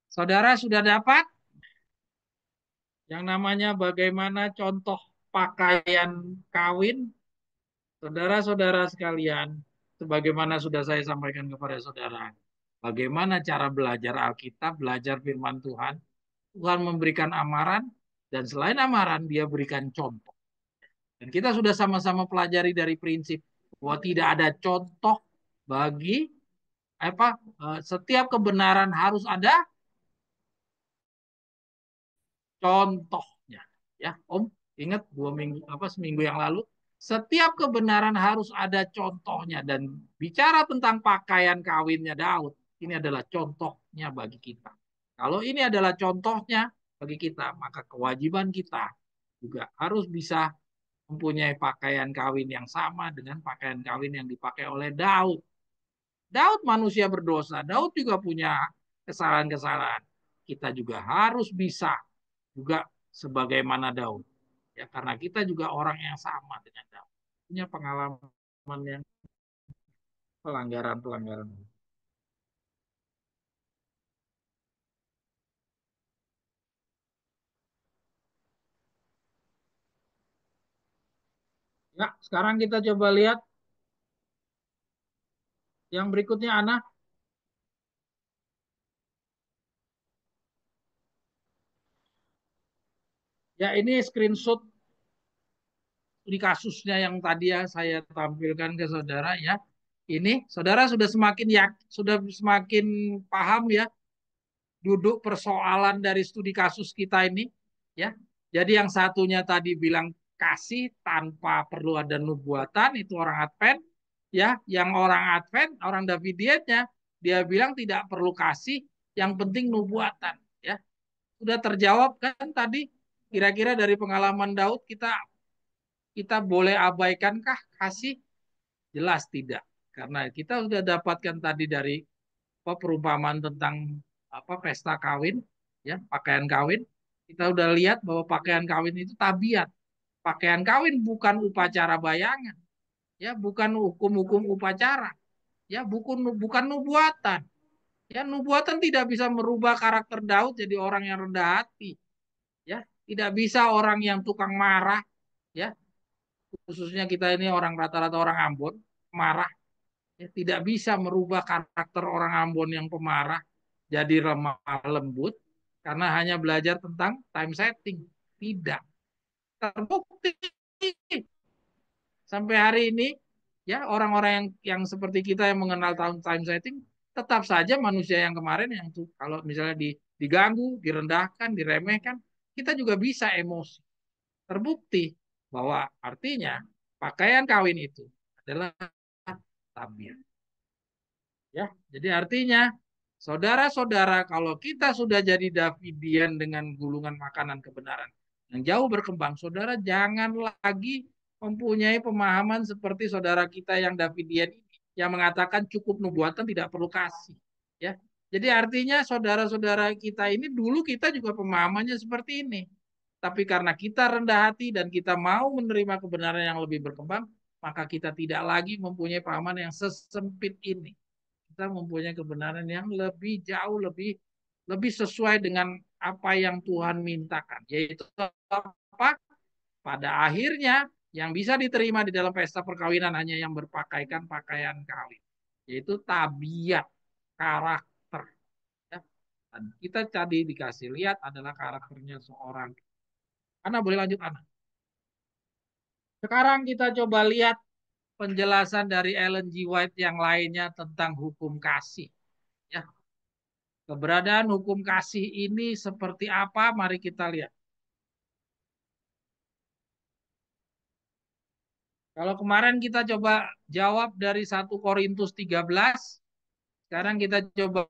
saudara sudah dapat yang namanya bagaimana contoh pakaian kawin. Saudara-saudara sekalian, sebagaimana sudah saya sampaikan kepada saudara, bagaimana cara belajar Alkitab, belajar firman Tuhan. Tuhan memberikan amaran, dan selain amaran, dia berikan contoh. Dan kita sudah sama-sama pelajari dari prinsip bahwa tidak ada contoh bagi setiap kebenaran harus ada contohnya. Ya, Om, ingat seminggu yang lalu, setiap kebenaran harus ada contohnya, dan bicara tentang pakaian kawinnya Daud, ini adalah contohnya bagi kita. Kalau ini adalah contohnya bagi kita, maka kewajiban kita juga harus bisa mempunyai pakaian kawin yang sama dengan pakaian kawin yang dipakai oleh Daud. Daud manusia berdosa, Daud juga punya kesalahan-kesalahan. Kita juga harus bisa juga sebagaimana Daud. Ya, karena kita juga orang yang sama dengan Daud. Punya pengalaman yang pelanggaran-pelanggaran. Ya, sekarang kita coba lihat yang berikutnya, Ana. Ya, ini screenshot di kasusnya yang tadi ya saya tampilkan ke saudara ya. Ini saudara sudah semakin paham ya duduk persoalan dari studi kasus kita ini ya. Jadi yang satunya tadi bilang kasih tanpa perlu ada nubuatan itu orang Advent ya, yang orang Advent, orang Davidiannya dia bilang tidak perlu kasih, yang penting nubuatan ya. Sudah terjawab kan tadi, kira-kira dari pengalaman Daud kita kita boleh abaikankah kasih? Jelas tidak. Karena kita sudah dapatkan tadi dari perumpamaan tentang pesta kawin, ya, pakaian kawin. Kita sudah lihat bahwa pakaian kawin itu tabiat. Pakaian kawin bukan upacara bayangan, ya, bukan hukum-hukum upacara, ya, bukan nubuatan. Ya, nubuatan tidak bisa merubah karakter Daud jadi orang yang rendah hati, ya. Tidak bisa orang yang tukang marah, ya, khususnya kita ini orang rata-rata orang Ambon, marah, ya, tidak bisa merubah karakter orang Ambon yang pemarah jadi lemah lembut karena hanya belajar tentang time setting. Tidak terbukti sampai hari ini, ya, orang-orang yang seperti kita yang mengenal time setting tetap saja manusia yang kemarin yang tuh kalau misalnya diganggu, direndahkan, diremehkan, kita juga bisa emosi. Terbukti bahwa artinya pakaian kawin itu adalah tabiat. Ya, jadi artinya Saudara-saudara, kalau kita sudah jadi Davidian dengan gulungan makanan kebenaran yang jauh berkembang, saudara jangan lagi mempunyai pemahaman seperti saudara kita yang Davidian ini, yang mengatakan cukup nubuatan tidak perlu kasih. Ya, jadi artinya saudara-saudara kita ini dulu kita juga pemahamannya seperti ini. Tapi karena kita rendah hati dan kita mau menerima kebenaran yang lebih berkembang, maka kita tidak lagi mempunyai pahaman yang sesempit ini. Kita mempunyai kebenaran yang lebih jauh, lebih lebih sesuai dengan apa yang Tuhan mintakan, yaitu apa? Pada akhirnya yang bisa diterima di dalam pesta perkawinan hanya yang berpakaikan pakaian kawin, yaitu tabiat, karakter. Ya. Dan kita tadi dikasih lihat adalah karakternya seorang. Ana boleh lanjut, Ana. Sekarang kita coba lihat penjelasan dari Ellen G. White yang lainnya tentang hukum kasih. Ya, keberadaan hukum kasih ini seperti apa? Mari kita lihat. Kalau kemarin kita coba jawab dari 1 Korintus 13, sekarang kita coba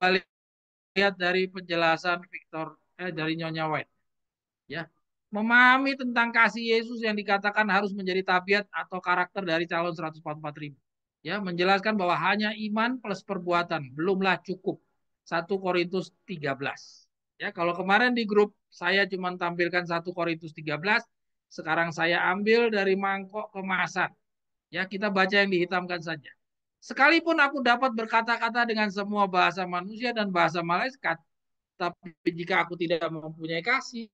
lihat dari penjelasan dari Nyonya White. Ya, memahami tentang kasih Yesus yang dikatakan harus menjadi tabiat atau karakter dari calon 144.000. Ya, menjelaskan bahwa hanya iman plus perbuatan belumlah cukup. 1 Korintus 13. Ya, kalau kemarin di grup saya cuma tampilkan 1 Korintus 13, sekarang saya ambil dari mangkok kemasan. Ya, kita baca yang dihitamkan saja. Sekalipun aku dapat berkata-kata dengan semua bahasa manusia dan bahasa malaikat, tapi jika aku tidak mempunyai kasih,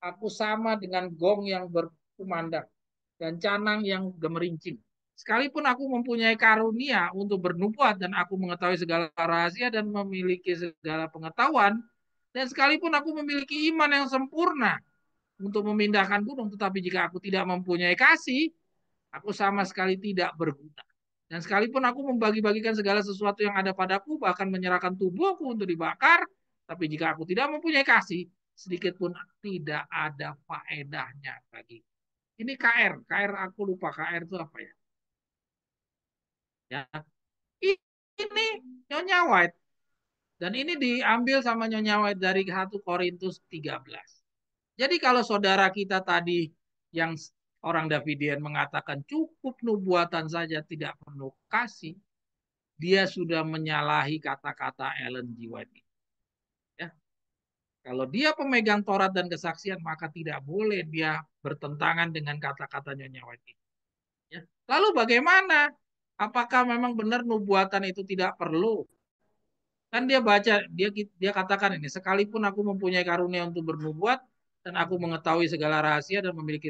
aku sama dengan gong yang berkumandang dan canang yang gemerincing. Sekalipun aku mempunyai karunia untuk bernubuat dan aku mengetahui segala rahasia dan memiliki segala pengetahuan, dan sekalipun aku memiliki iman yang sempurna untuk memindahkan gunung, tetapi jika aku tidak mempunyai kasih, aku sama sekali tidak berguna. Dan sekalipun aku membagi-bagikan segala sesuatu yang ada padaku, bahkan menyerahkan tubuhku untuk dibakar, tapi jika aku tidak mempunyai kasih, sedikit pun tidak ada faedahnya bagi. Ini KR, KR aku lupa KR itu apa ya? Ya, ini Nyonya White. Dan ini diambil sama Nyonya White dari 1 Korintus 13. Jadi kalau saudara kita tadi yang orang Davidian mengatakan cukup nubuatan saja tidak perlu kasih, dia sudah menyalahi kata-kata Ellen G. White. Ya. Kalau dia pemegang Taurat dan kesaksian, maka tidak boleh dia bertentangan dengan kata-kata Nyonya White. Ya. Lalu bagaimana? Apakah memang benar nubuatan itu tidak perlu? Kan dia baca, dia katakan ini, sekalipun aku mempunyai karunia untuk bernubuat dan aku mengetahui segala rahasia dan memiliki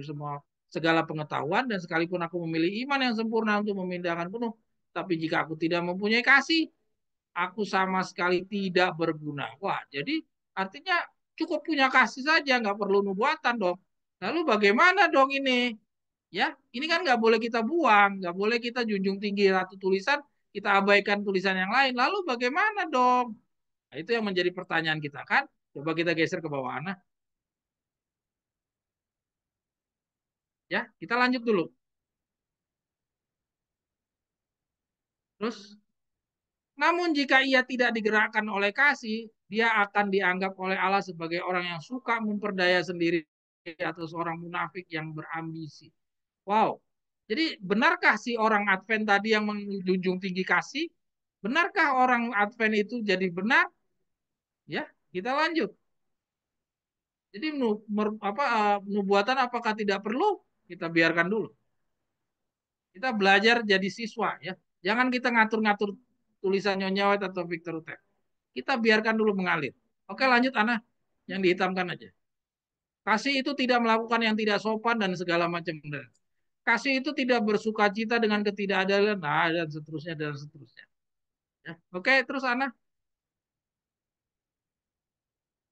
segala pengetahuan dan sekalipun aku memiliki iman yang sempurna untuk memindahkan gunung, tapi jika aku tidak mempunyai kasih, aku sama sekali tidak berguna. Wah, jadi artinya cukup punya kasih saja, nggak perlu nubuatan dong. Lalu bagaimana dong ini? Ya, ini kan nggak boleh kita buang, nggak boleh kita junjung tinggi satu tulisan, kita abaikan tulisan yang lain. Lalu bagaimana dong? Nah, itu yang menjadi pertanyaan kita kan. Coba kita geser ke bawah, Ana. Ya, kita lanjut dulu. Terus, namun jika ia tidak digerakkan oleh kasih, dia akan dianggap oleh Allah sebagai orang yang suka memperdaya sendiri atau seorang munafik yang berambisi. Wow. Jadi benarkah si orang Advent tadi yang menjunjung tinggi kasih? Benarkah orang Advent itu jadi benar? Ya, kita lanjut. Jadi nubuatan apakah tidak perlu? Kita biarkan dulu. Kita belajar jadi siswa ya. Jangan kita ngatur-ngatur tulisan Nyonya White atau Victor Utek. Kita biarkan dulu mengalir. Oke, lanjut Ana. Yang dihitamkan aja. Kasih itu tidak melakukan yang tidak sopan dan segala macam. Kasih itu tidak bersuka cita dengan ketidakadilan, nah, dan seterusnya dan seterusnya. Ya. Oke, terus Ana.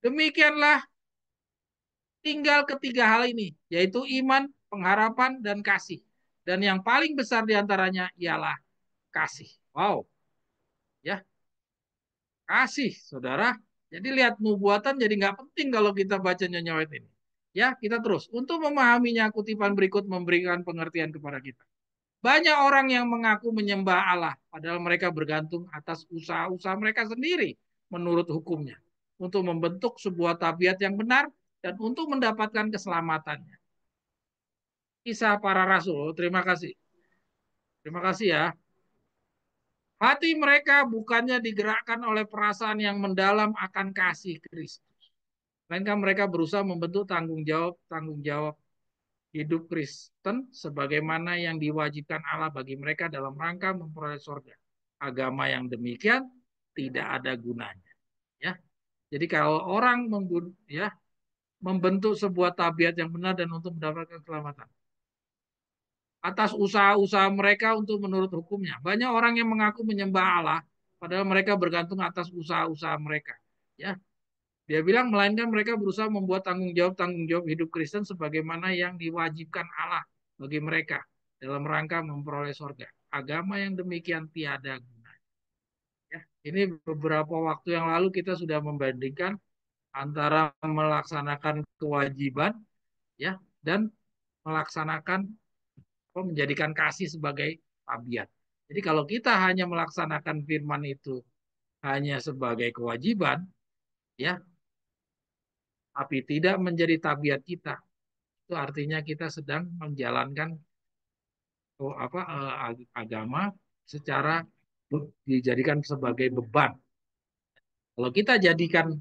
Demikianlah tinggal ketiga hal ini, yaitu iman, pengharapan, dan kasih. Dan yang paling besar diantaranya ialah kasih. Wow, ya, kasih, saudara. Jadi lihat nubuatan jadi nggak penting kalau kita baca nyawet ini. Ya, kita terus. Untuk memahaminya, kutipan berikut memberikan pengertian kepada kita. Banyak orang yang mengaku menyembah Allah, padahal mereka bergantung atas usaha-usaha mereka sendiri menurut hukumnya, untuk membentuk sebuah tabiat yang benar dan untuk mendapatkan keselamatannya. Kisah para Rasul. Terima kasih. Terima kasih ya. Hati mereka bukannya digerakkan oleh perasaan yang mendalam akan kasih Kristus. Melainkan mereka berusaha membentuk tanggung jawab hidup Kristen sebagaimana yang diwajibkan Allah bagi mereka dalam rangka memperoleh surga. Agama yang demikian tidak ada gunanya. Ya, jadi kalau orang membentuk sebuah tabiat yang benar dan untuk mendapatkan keselamatan atas usaha-usaha mereka untuk menurut hukumnya. Banyak orang yang mengaku menyembah Allah, padahal mereka bergantung atas usaha-usaha mereka. Ya, dia bilang melainkan mereka berusaha membuat tanggung jawab hidup Kristen sebagaimana yang diwajibkan Allah bagi mereka dalam rangka memperoleh surga. Agama yang demikian tiada guna. Ya, ini beberapa waktu yang lalu kita sudah membandingkan antara melaksanakan kewajiban ya dan melaksanakan menjadikan kasih sebagai tabiat. Jadi kalau kita hanya melaksanakan firman itu hanya sebagai kewajiban, ya, tapi tidak menjadi tabiat kita, itu artinya kita sedang menjalankan agama secara dijadikan sebagai beban. Kalau kita jadikan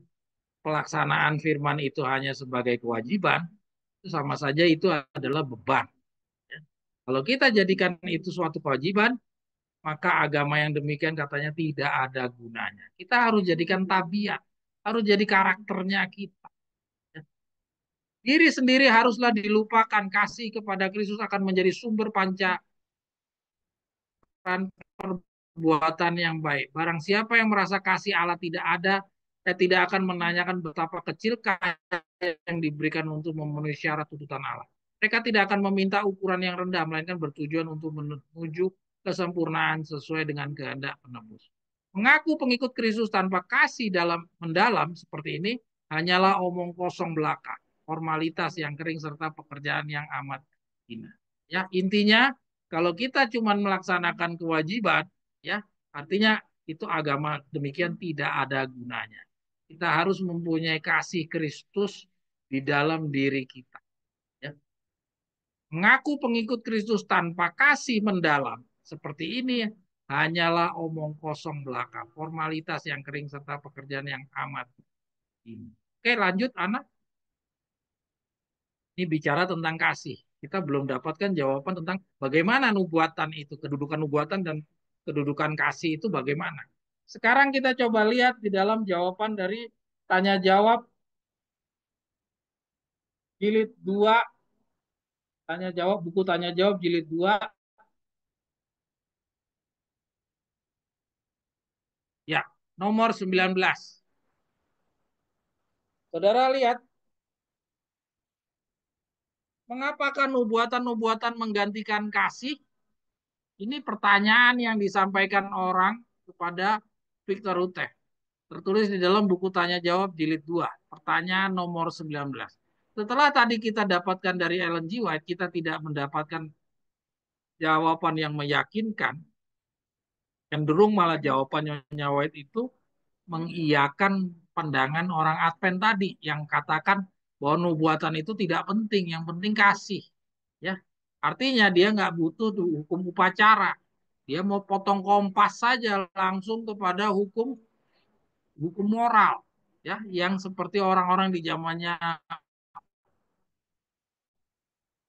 pelaksanaan firman itu hanya sebagai kewajiban, itu sama saja itu adalah beban. Kalau kita jadikan itu suatu kewajiban, maka agama yang demikian katanya tidak ada gunanya. Kita harus jadikan tabiat, harus jadi karakternya kita. Diri sendiri haruslah dilupakan. Kasih kepada Kristus akan menjadi sumber pancaran perbuatan yang baik. Barang siapa yang merasa kasih Allah tidak ada, saya tidak akan menanyakan betapa kecil kasih yang diberikan untuk memenuhi syarat tuntutan Allah. Mereka tidak akan meminta ukuran yang rendah, melainkan bertujuan untuk menuju kesempurnaan sesuai dengan kehendak penebus. Mengaku pengikut Kristus tanpa kasih dalam mendalam seperti ini hanyalah omong kosong belaka, formalitas yang kering serta pekerjaan yang amat hina. Ya, intinya kalau kita cuma melaksanakan kewajiban, ya, artinya itu agama demikian tidak ada gunanya. Kita harus mempunyai kasih Kristus di dalam diri kita. Ya. Mengaku pengikut Kristus tanpa kasih mendalam seperti ini hanyalah omong kosong belaka, formalitas yang kering serta pekerjaan yang amat ini. Oke, lanjut anak. Ini bicara tentang kasih. Kita belum dapatkan jawaban tentang bagaimana nubuatan itu, kedudukan nubuatan dan kedudukan kasih itu bagaimana. Sekarang kita coba lihat di dalam jawaban dari tanya jawab jilid 2, buku tanya jawab jilid 2, ya, nomor 19. Saudara lihat, mengapakah nubuatan-nubuatan menggantikan kasih? Ini pertanyaan yang disampaikan orang kepada Victor Uteh. Tertulis di dalam buku tanya jawab jilid 2, pertanyaan nomor 19. Setelah tadi kita dapatkan dari Ellen G. White, kita tidak mendapatkan jawaban yang meyakinkan. Cenderung malah jawabannya White itu mengiyakan pandangan orang Advent tadi yang katakan bahwa nubuatan itu tidak penting, yang penting kasih. Ya, artinya dia nggak butuh tuh hukum upacara. Dia mau potong kompas saja langsung kepada hukum hukum moral, ya, yang seperti orang-orang di zamannya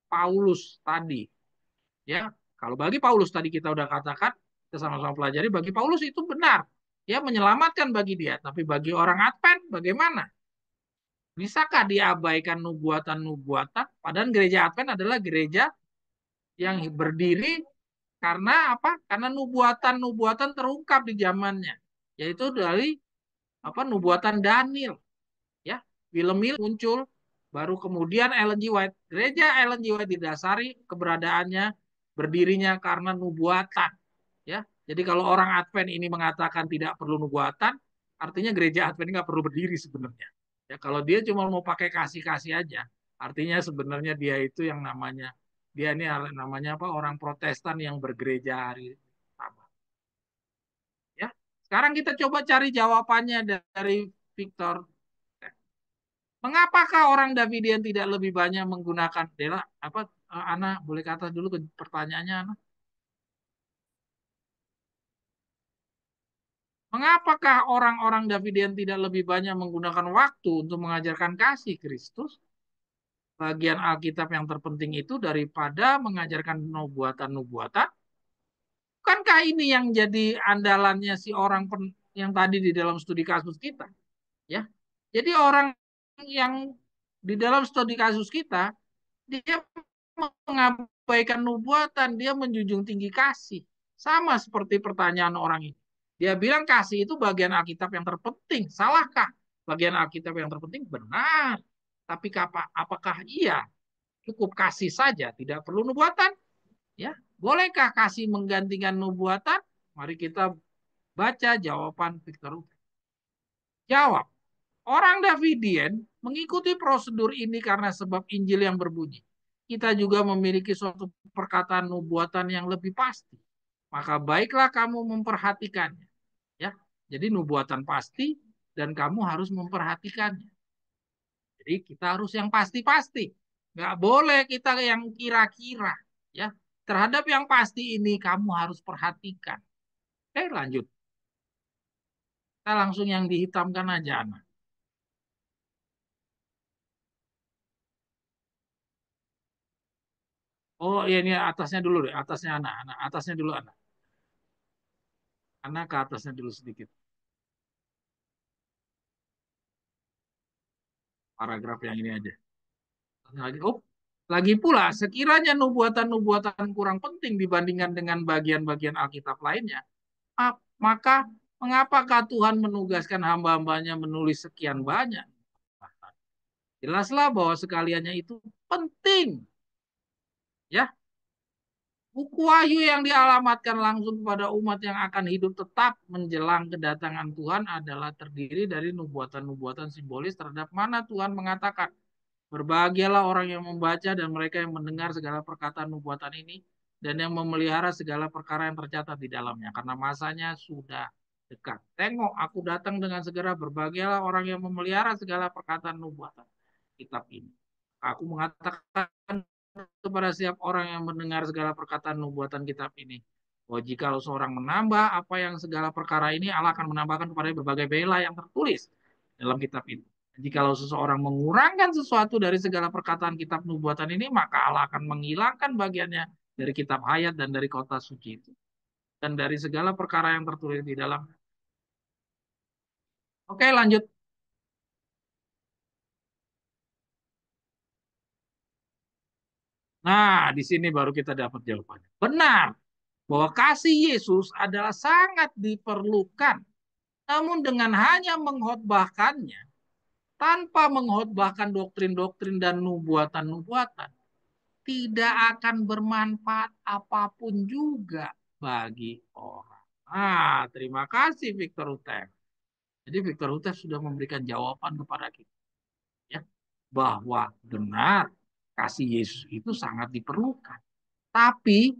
Paulus tadi. Ya, kalau bagi Paulus tadi kita udah katakan, kita sama-sama pelajari, bagi Paulus itu benar. Dia menyelamatkan bagi dia, tapi bagi orang Advent bagaimana? Bisakah diabaikan nubuatan-nubuatan? Padahal gereja Advent adalah gereja yang berdiri karena apa? Karena nubuatan-nubuatan terungkap di zamannya, yaitu dari apa? Nubuatan Daniel, ya. Wilhelm muncul, baru kemudian Ellen G. White. Gereja Ellen G. White didasari keberadaannya berdirinya karena nubuatan, ya. Jadi kalau orang Advent ini mengatakan tidak perlu nubuatan, artinya gereja Advent nggak perlu berdiri sebenarnya. Ya, kalau dia cuma mau pakai kasih-kasih aja, artinya sebenarnya dia itu yang namanya dia ini namanya apa, orang Protestan yang bergereja hari Sabat. Ya, Sekarang kita coba cari jawabannya dari Victor. Mengapakah orang Davidian tidak lebih banyak menggunakan Dela? Apa Ana boleh kata dulu ke pertanyaannya Ana? Mengapakah orang-orang Davidian tidak lebih banyak menggunakan waktu untuk mengajarkan kasih Kristus? Bagian Alkitab yang terpenting itu daripada mengajarkan nubuatan-nubuatan. Bukankah ini yang jadi andalannya si orang yang tadi di dalam studi kasus kita? Ya, jadi orang yang di dalam studi kasus kita dia mengabaikan nubuatan, dia menjunjung tinggi kasih. Sama seperti pertanyaan orang ini. Dia bilang kasih itu bagian Alkitab yang terpenting. Salahkah? Bagian Alkitab yang terpenting benar. Tapi apakah iya cukup kasih saja, tidak perlu nubuatan? Ya, bolehkah kasih menggantikan nubuatan? Mari kita baca jawaban Victor Hugo. Jawab, orang Davidian mengikuti prosedur ini karena sebab Injil yang berbunyi. Kita juga memiliki suatu perkataan nubuatan yang lebih pasti. Maka baiklah kamu memperhatikannya. Ya, jadi nubuatan pasti dan kamu harus memperhatikannya. Jadi kita harus yang pasti-pasti. Nggak boleh kita yang kira-kira. Ya, terhadap yang pasti ini kamu harus perhatikan. Oke, lanjut. Kita langsung yang dihitamkan aja, Ana. Oh, iya ini atasnya dulu deh, atasnya Ana, atasnya dulu Ana. Ana ke atasnya dulu sedikit. Paragraf yang ini aja. Lagi, oh, lagi pula sekiranya nubuatan-nubuatan kurang penting dibandingkan dengan bagian-bagian Alkitab lainnya, maka mengapakah Tuhan menugaskan hamba-hambanya menulis sekian banyak? Jelaslah bahwa sekaliannya itu penting. Ya, buku Wahyu yang dialamatkan langsung kepada umat yang akan hidup tetap menjelang kedatangan Tuhan adalah terdiri dari nubuatan-nubuatan simbolis terhadap mana Tuhan mengatakan, berbahagialah orang yang membaca dan mereka yang mendengar segala perkataan nubuatan ini dan yang memelihara segala perkara yang tercatat di dalamnya karena masanya sudah dekat. Tengok, aku datang dengan segera, berbahagialah orang yang memelihara segala perkataan nubuatan kitab ini. Aku mengatakan kepada setiap orang yang mendengar segala perkataan nubuatan kitab ini, bahwa jika seorang menambah apa yang segala perkara ini, Allah akan menambahkan kepada berbagai bela yang tertulis dalam kitab itu. Jikalau seseorang mengurangkan sesuatu dari segala perkataan kitab nubuatan ini, maka Allah akan menghilangkan bagiannya dari kitab hayat dan dari kota suci itu. Dan dari segala perkara yang tertulis di dalam. Oke, lanjut. Nah, di sini baru kita dapat jawabannya. Benar bahwa kasih Yesus adalah sangat diperlukan. Namun dengan hanya mengkhotbahkannya, tanpa mengkhotbahkan doktrin-doktrin dan nubuatan-nubuatan, tidak akan bermanfaat apapun juga bagi orang. Ah, terima kasih Victor Utep. Jadi Victor Utep sudah memberikan jawaban kepada kita, ya, bahwa benar kasih Yesus itu sangat diperlukan, tapi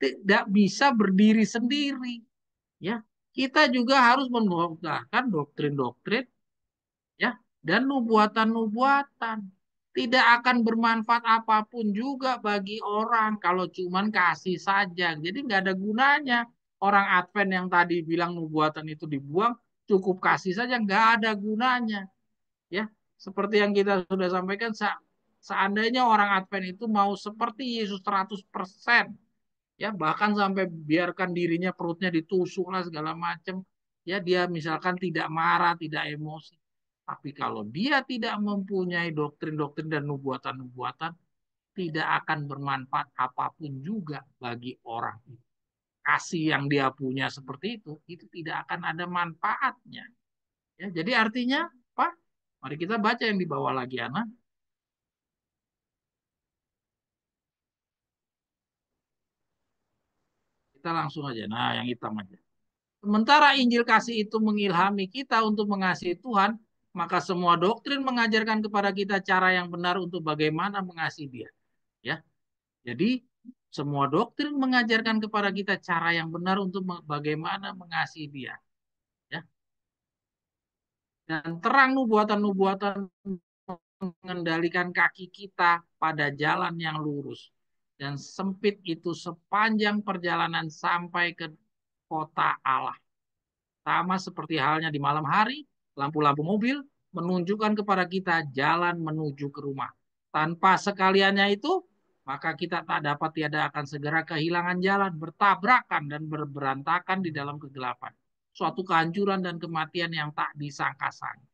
tidak bisa berdiri sendiri. Ya, kita juga harus menggunakan doktrin-doktrin, ya, dan nubuatan-nubuatan. Tidak akan bermanfaat apapun juga bagi orang kalau cuman kasih saja. Jadi nggak ada gunanya. Orang Advent yang tadi bilang nubuatan itu dibuang, cukup kasih saja nggak ada gunanya. Ya, seperti yang kita sudah sampaikan, seandainya orang Advent itu mau seperti Yesus 100%, ya bahkan sampai biarkan dirinya perutnya ditusuk lah segala macam, ya dia misalkan tidak marah, tidak emosi, tapi kalau dia tidak mempunyai doktrin-doktrin dan nubuatan-nubuatan, tidak akan bermanfaat apapun juga bagi orang itu. Kasih yang dia punya seperti itu tidak akan ada manfaatnya. Ya, jadi artinya apa? Mari kita baca yang di bawah lagi, Ana. Kita langsung aja. Nah, yang hitam aja. Sementara Injil kasih itu mengilhami kita untuk mengasihi Tuhan, maka semua doktrin mengajarkan kepada kita cara yang benar untuk bagaimana mengasihi Dia. Ya, jadi semua doktrin mengajarkan kepada kita cara yang benar untuk bagaimana mengasihi Dia. Dan terang nubuatan-nubuatan mengendalikan kaki kita pada jalan yang lurus. Dan sempit itu sepanjang perjalanan sampai ke kota Allah. Sama seperti halnya di malam hari, lampu-lampu mobil menunjukkan kepada kita jalan menuju ke rumah. Tanpa sekaliannya itu, maka kita tak dapat tiada akan segera kehilangan jalan, bertabrakan dan berberantakan di dalam kegelapan. Suatu kehancuran dan kematian yang tak disangka-sangka.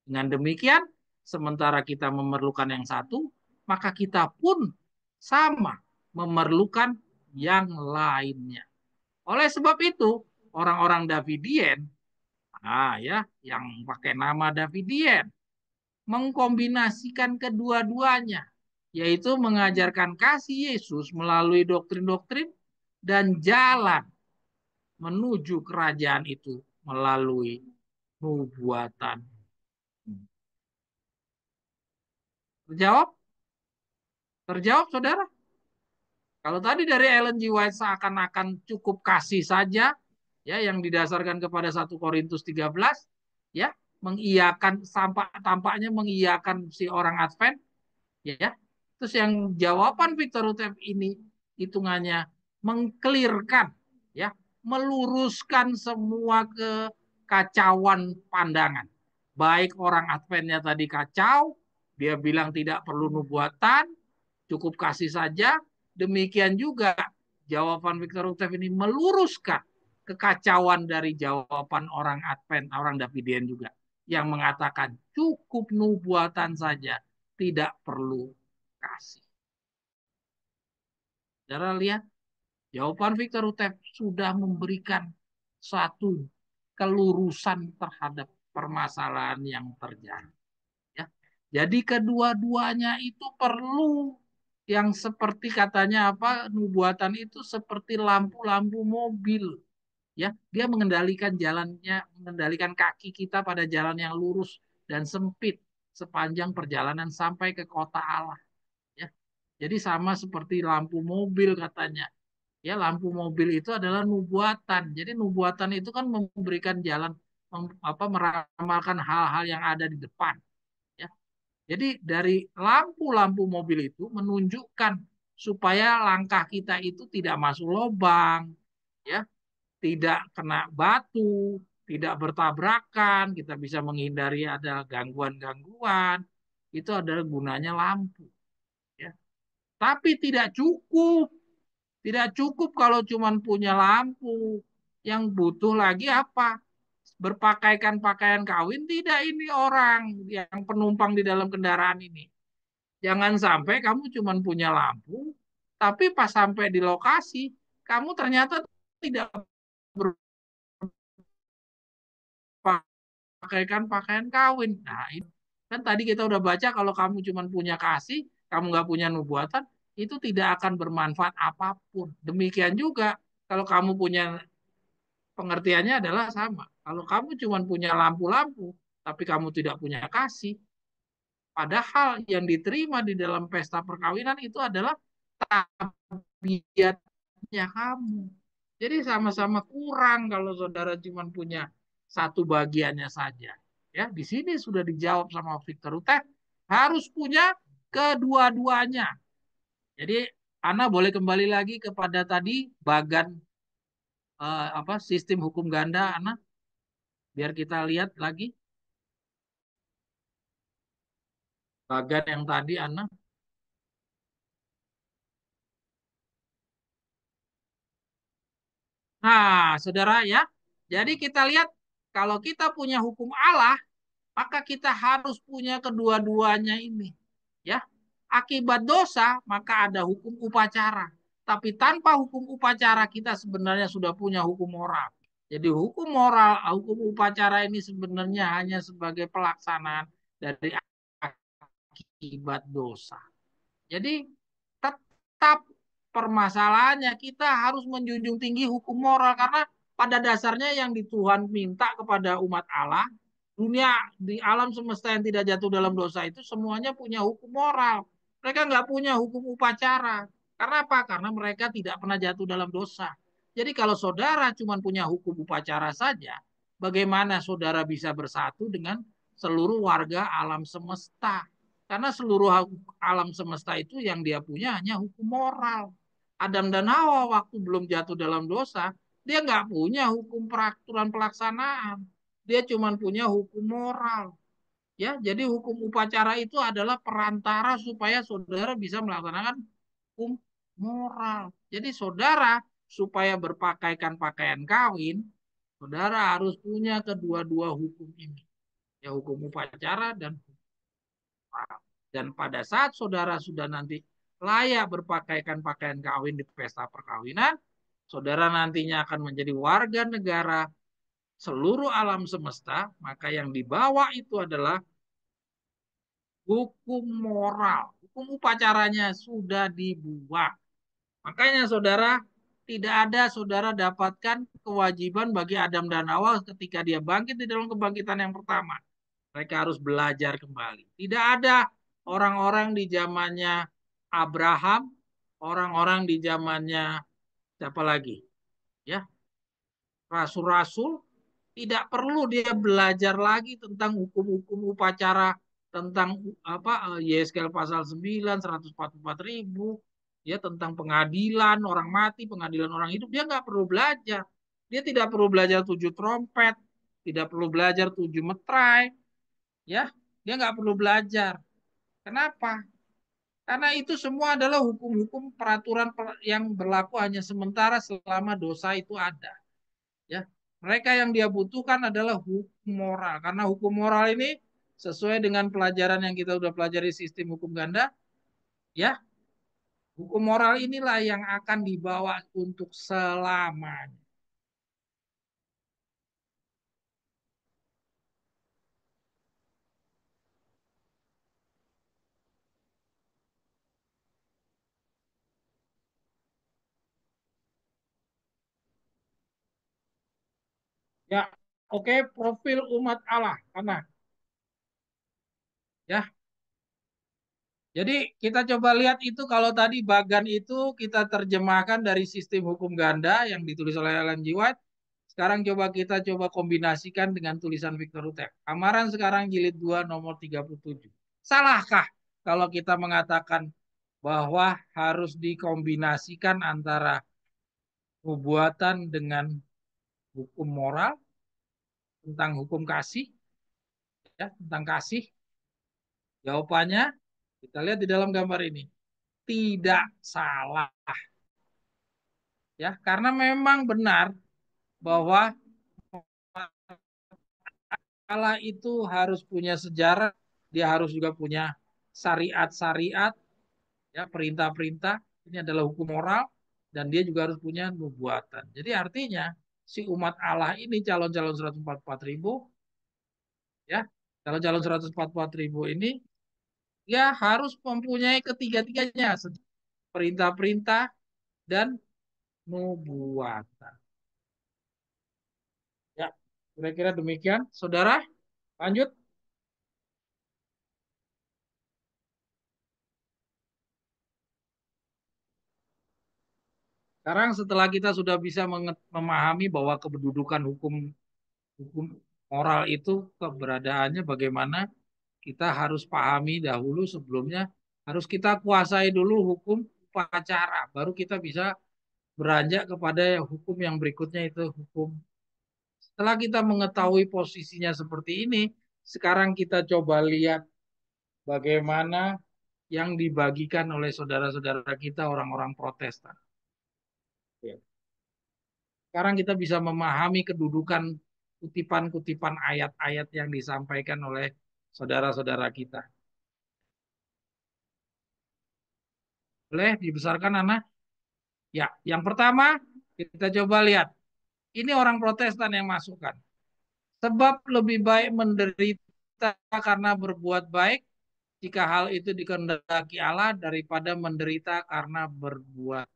Dengan demikian, sementara kita memerlukan yang satu, maka kita pun sama memerlukan yang lainnya. Oleh sebab itu, orang-orang Davidien, ya, yang pakai nama Davidien, mengkombinasikan kedua-duanya, yaitu mengajarkan kasih Yesus melalui doktrin-doktrin dan jalan menuju kerajaan itu melalui nubuatan. Terjawab? Terjawab, saudara? Kalau tadi dari Ellen G. White seakan-akan cukup kasih saja, ya, yang didasarkan kepada 1 Korintus 13, ya, mengiyakan, tampaknya mengiyakan si orang Advent, ya. Terus yang jawaban Victor Utep ini hitungannya mengklirkan, ya, meluruskan semua kekacauan pandangan. Baik orang Adventnya tadi kacau, dia bilang tidak perlu nubuatan, cukup kasih saja. Demikian juga jawaban Victor Utep ini meluruskan kekacauan dari jawaban orang Advent, orang Davidian juga, yang mengatakan cukup nubuatan saja, tidak perlu kasih. Saudara lihat, jawaban Victor Utep sudah memberikan suatu kelurusan terhadap permasalahan yang terjadi. Ya. Jadi kedua-duanya itu perlu, yang seperti katanya apa, nubuatan itu seperti lampu-lampu mobil. Ya, dia mengendalikan jalannya, mengendalikan kaki kita pada jalan yang lurus dan sempit sepanjang perjalanan sampai ke kota Allah. Ya, jadi sama seperti lampu mobil katanya. Ya, lampu mobil itu adalah nubuatan. Jadi nubuatan itu kan memberikan jalan, meramalkan hal-hal yang ada di depan. Ya, jadi dari lampu-lampu mobil itu menunjukkan supaya langkah kita itu tidak masuk lubang, ya, tidak kena batu, tidak bertabrakan, kita bisa menghindari ada gangguan-gangguan. Itu adalah gunanya lampu. Ya. Tapi tidak cukup kalau cuma punya lampu. Yang butuh lagi apa? Berpakaikan pakaian kawin tidak ini orang yang penumpang di dalam kendaraan ini. Jangan sampai kamu cuma punya lampu, tapi pas sampai di lokasi, kamu ternyata tidak berpakaikan pakaian kawin. Nah, itu kan tadi kita udah baca kalau kamu cuma punya kasih, kamu nggak punya nubuatan, itu tidak akan bermanfaat apapun. Demikian juga kalau kamu punya, pengertiannya adalah sama. Kalau kamu cuma punya lampu-lampu, tapi kamu tidak punya kasih, padahal yang diterima di dalam pesta perkawinan itu adalah tabiatnya kamu. Jadi sama-sama kurang kalau saudara cuma punya satu bagiannya saja. Ya, di sini sudah dijawab sama Victor Uteh, harus punya kedua-duanya. Jadi Ana boleh kembali lagi kepada tadi bagan, sistem hukum ganda, Ana, biar kita lihat lagi bagan yang tadi, Ana. Nah, saudara ya, jadi kita lihat kalau kita punya hukum Allah, maka kita harus punya kedua-duanya ini. Ya, akibat dosa maka ada hukum upacara. Tapi tanpa hukum upacara kita sebenarnya sudah punya hukum moral. Jadi hukum moral, hukum upacara ini sebenarnya hanya sebagai pelaksanaan dari akibat dosa. Jadi tetap permasalahannya kita harus menjunjung tinggi hukum moral, karena pada dasarnya yang di Tuhan minta kepada umat Allah, dunia di alam semesta yang tidak jatuh dalam dosa itu semuanya punya hukum moral. Mereka nggak punya hukum upacara. Karena apa? Karena mereka tidak pernah jatuh dalam dosa. Jadi kalau saudara cuma punya hukum upacara saja, bagaimana saudara bisa bersatu dengan seluruh warga alam semesta. Karena seluruh alam semesta itu yang dia punya hanya hukum moral. Adam dan Hawa waktu belum jatuh dalam dosa, dia nggak punya hukum peraturan pelaksanaan. Dia cuma punya hukum moral. Ya, jadi hukum upacara itu adalah perantara supaya saudara bisa melaksanakan hukum moral. Jadi saudara supaya berpakaikan pakaian kawin, saudara harus punya kedua-dua hukum ini. Ya, hukum upacara dan hukum moral. Dan pada saat saudara sudah nanti layak berpakaikan pakaian kawin di pesta perkawinan, saudara nantinya akan menjadi warga negara seluruh alam semesta, maka yang dibawa itu adalah hukum moral. Hukum upacaranya sudah dibuat. Makanya saudara, tidak ada saudara dapatkan kewajiban bagi Adam dan Hawa ketika dia bangkit di dalam kebangkitan yang pertama. Mereka harus belajar kembali. Tidak ada orang-orang di zamannya Abraham, orang-orang di zamannya siapa lagi? Ya, rasul-rasul tidak perlu dia belajar lagi tentang hukum-hukum upacara tentang apa Yeskel pasal 9 144.000 ya tentang pengadilan orang mati, pengadilan orang hidup, dia nggak perlu belajar. Dia tidak perlu belajar 7 trompet, tidak perlu belajar 7 metrai, ya. Dia nggak perlu belajar. Kenapa? Karena itu semua adalah hukum-hukum peraturan yang berlaku hanya sementara selama dosa itu ada. Ya, mereka yang dia butuhkan adalah hukum moral. Karena hukum moral ini sesuai dengan pelajaran yang kita sudah pelajari sistem hukum ganda, ya, hukum moral inilah yang akan dibawa untuk selamanya. Ya, oke, profil umat Allah, karena ya. Jadi kita coba lihat itu kalau tadi bagan itu kita terjemahkan dari sistem hukum ganda yang ditulis oleh Ellen G. White. Sekarang kita coba kombinasikan dengan tulisan Victor Hutek. Amaran sekarang jilid 2 nomor 37. Salahkah kalau kita mengatakan bahwa harus dikombinasikan antara perbuatan dengan hukum moral tentang hukum kasih, ya, tentang kasih? Jawabannya kita lihat di dalam gambar ini. Tidak salah, ya, karena memang benar bahwa Allah itu harus punya sejarah, dia harus juga punya syariat-syariat, ya, perintah-perintah. Ini adalah hukum moral dan dia juga harus punya nubuatan. Jadi artinya si umat Allah ini calon-calon 144.000, ya, calon-calon 144.000 ini ya harus mempunyai ketiga-tiganya, perintah-perintah dan nubuatan. Ya, kira-kira demikian, saudara. Lanjut. Sekarang setelah kita sudah bisa memahami bahwa kedudukan hukum hukum moral itu keberadaannya bagaimana, kita harus pahami dahulu sebelumnya, harus kita kuasai dulu hukum upacara, baru kita bisa beranjak kepada hukum yang berikutnya itu hukum. Setelah kita mengetahui posisinya seperti ini, sekarang kita coba lihat bagaimana yang dibagikan oleh saudara-saudara kita orang-orang Protestan. Sekarang kita bisa memahami kedudukan kutipan-kutipan ayat-ayat yang disampaikan oleh saudara-saudara kita. Boleh dibesarkan, Anak? Ya, yang pertama kita coba lihat. Ini orang Protestan yang masukkan. Sebab lebih baik menderita karena berbuat baik jika hal itu dikehendaki Allah daripada menderita karena berbuat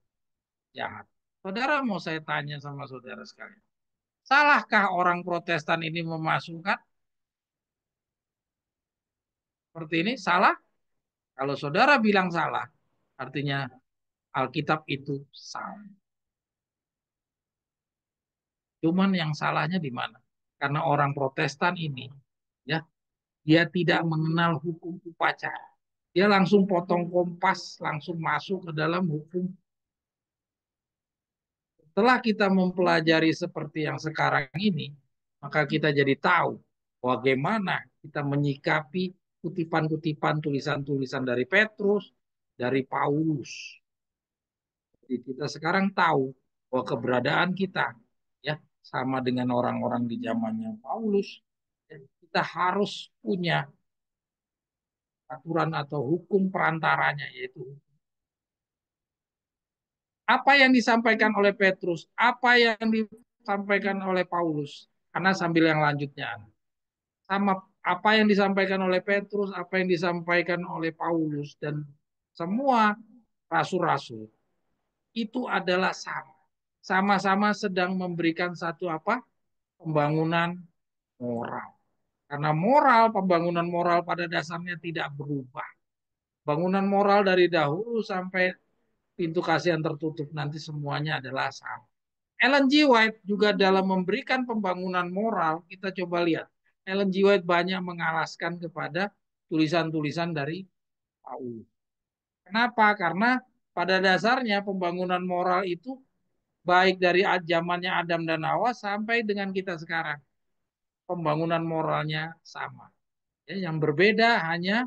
jahat. Saudara, mau saya tanya sama saudara sekalian. Salahkah orang Protestan ini memasukkan seperti ini? Salah? Kalau saudara bilang salah, artinya Alkitab itu salah. Cuman yang salahnya di mana? Karena orang Protestan ini, ya, Dia tidak mengenal hukum upacara. Dia langsung potong kompas, langsung masuk ke dalam hukum. Setelah kita mempelajari seperti yang sekarang ini, maka kita jadi tahu bagaimana kita menyikapi kutipan-kutipan tulisan-tulisan dari Petrus, dari Paulus. Jadi kita sekarang tahu bahwa keberadaan kita ya sama dengan orang-orang di zamannya Paulus, ya, kita harus punya aturan atau hukum perantaranya, yaitu apa yang disampaikan oleh Petrus, apa yang disampaikan oleh Paulus. Karena sambil yang lanjutnya, sama apa yang disampaikan oleh Petrus, apa yang disampaikan oleh Paulus, dan semua rasul-rasul itu adalah sama. Sama-sama sedang memberikan satu apa? Pembangunan moral. Karena moral, pembangunan moral pada dasarnya tidak berubah. Bangunan moral dari dahulu sampai pintu kasihan tertutup nanti semuanya adalah sama. Ellen G. White juga dalam memberikan pembangunan moral, kita coba lihat. Ellen G. White banyak mengalaskan kepada tulisan-tulisan dari Paulus. Kenapa? Karena pada dasarnya pembangunan moral itu baik dari zamannya Adam dan Hawa sampai dengan kita sekarang. Pembangunan moralnya sama. Ya, yang berbeda hanya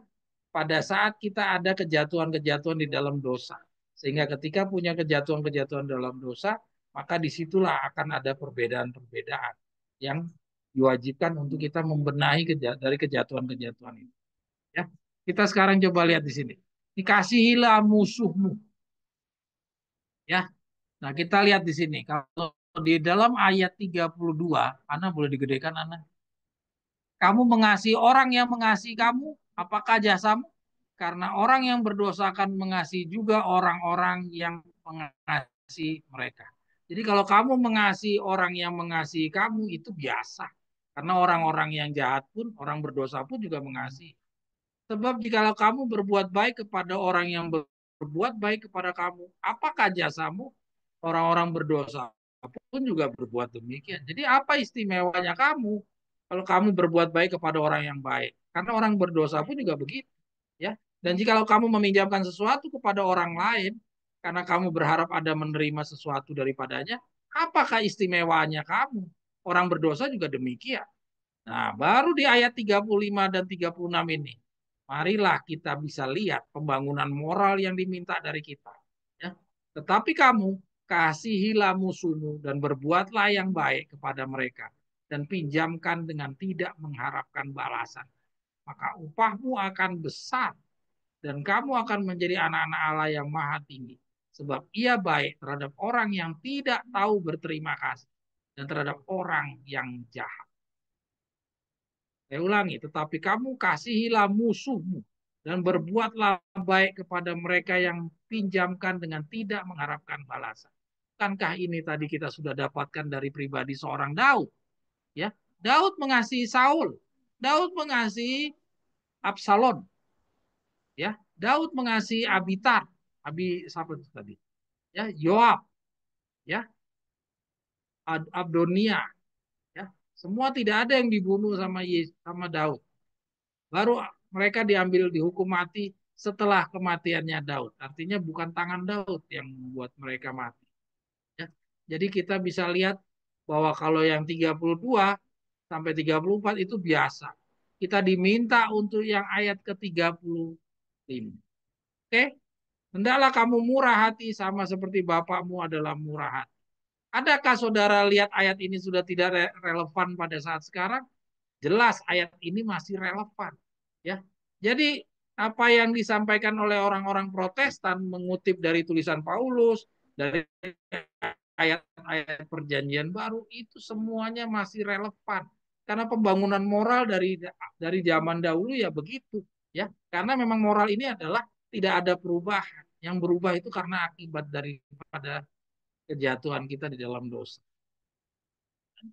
pada saat kita ada kejatuhan-kejatuhan di dalam dosa. Sehingga ketika punya kejatuhan-kejatuhan dalam dosa, maka disitulah akan ada perbedaan-perbedaan yang diwajibkan untuk kita membenahi dari kejatuhan-kejatuhan itu. Ya, kita sekarang coba lihat di sini. Dikasihilah musuhmu. Ya, nah kita lihat di sini. Kalau di dalam ayat 32, Ana boleh digedekan, Ana. Kamu mengasihi orang yang mengasihi kamu, apakah jasamu? Karena orang yang berdosa akan mengasihi juga orang-orang yang mengasihi mereka. Jadi kalau kamu mengasihi orang yang mengasihi kamu itu biasa. Karena orang-orang yang jahat pun, orang berdosa pun juga mengasihi. Sebab jikalau kamu berbuat baik kepada orang yang berbuat baik kepada kamu, apakah jasamu? Orang-orang berdosa pun juga berbuat demikian. Jadi apa istimewanya kamu kalau kamu berbuat baik kepada orang yang baik? Karena orang berdosa pun juga begitu, ya. Dan jikalau kamu meminjamkan sesuatu kepada orang lain karena kamu berharap ada menerima sesuatu daripadanya, apakah istimewanya kamu? Orang berdosa juga demikian. Nah, baru di ayat 35 dan 36 ini, marilah kita bisa lihat pembangunan moral yang diminta dari kita. Ya. Tetapi kamu, kasihilah musuhmu dan berbuatlah yang baik kepada mereka. Dan pinjamkan dengan tidak mengharapkan balasan. Maka upahmu akan besar dan kamu akan menjadi anak-anak Allah yang maha tinggi. Sebab ia baik terhadap orang yang tidak tahu berterima kasih dan terhadap orang yang jahat. Saya ulangi, tetapi kamu kasihilah musuhmu dan berbuatlah baik kepada mereka yang pinjamkan dengan tidak mengharapkan balasan. Bukankah ini tadi kita sudah dapatkan dari pribadi seorang Daud? Ya, Daud mengasihi Saul, Daud mengasihi Absalom, ya, Daud mengasihi Abitar, siapa itu tadi? Ya, Yoab, ya, Abdonia, ya, semua tidak ada yang dibunuh sama Daud. Baru mereka diambil dihukum mati setelah kematiannya Daud. Artinya bukan tangan Daud yang membuat mereka mati. Ya. Jadi kita bisa lihat bahwa kalau yang 32 sampai 34 itu biasa. Kita diminta untuk yang ayat ke-35. Oke? Hendaklah kamu murah hati sama seperti Bapakmu adalah murah hati. Adakah saudara lihat ayat ini sudah tidak relevan pada saat sekarang? Jelas ayat ini masih relevan. Ya, jadi apa yang disampaikan oleh orang-orang Protestan mengutip dari tulisan Paulus, dari ayat-ayat Perjanjian Baru itu semuanya masih relevan. Karena pembangunan moral dari zaman dahulu ya begitu, ya. Karena memang moral ini adalah tidak ada perubahan. Yang berubah itu karena akibat daripada kejatuhan kita di dalam dosa.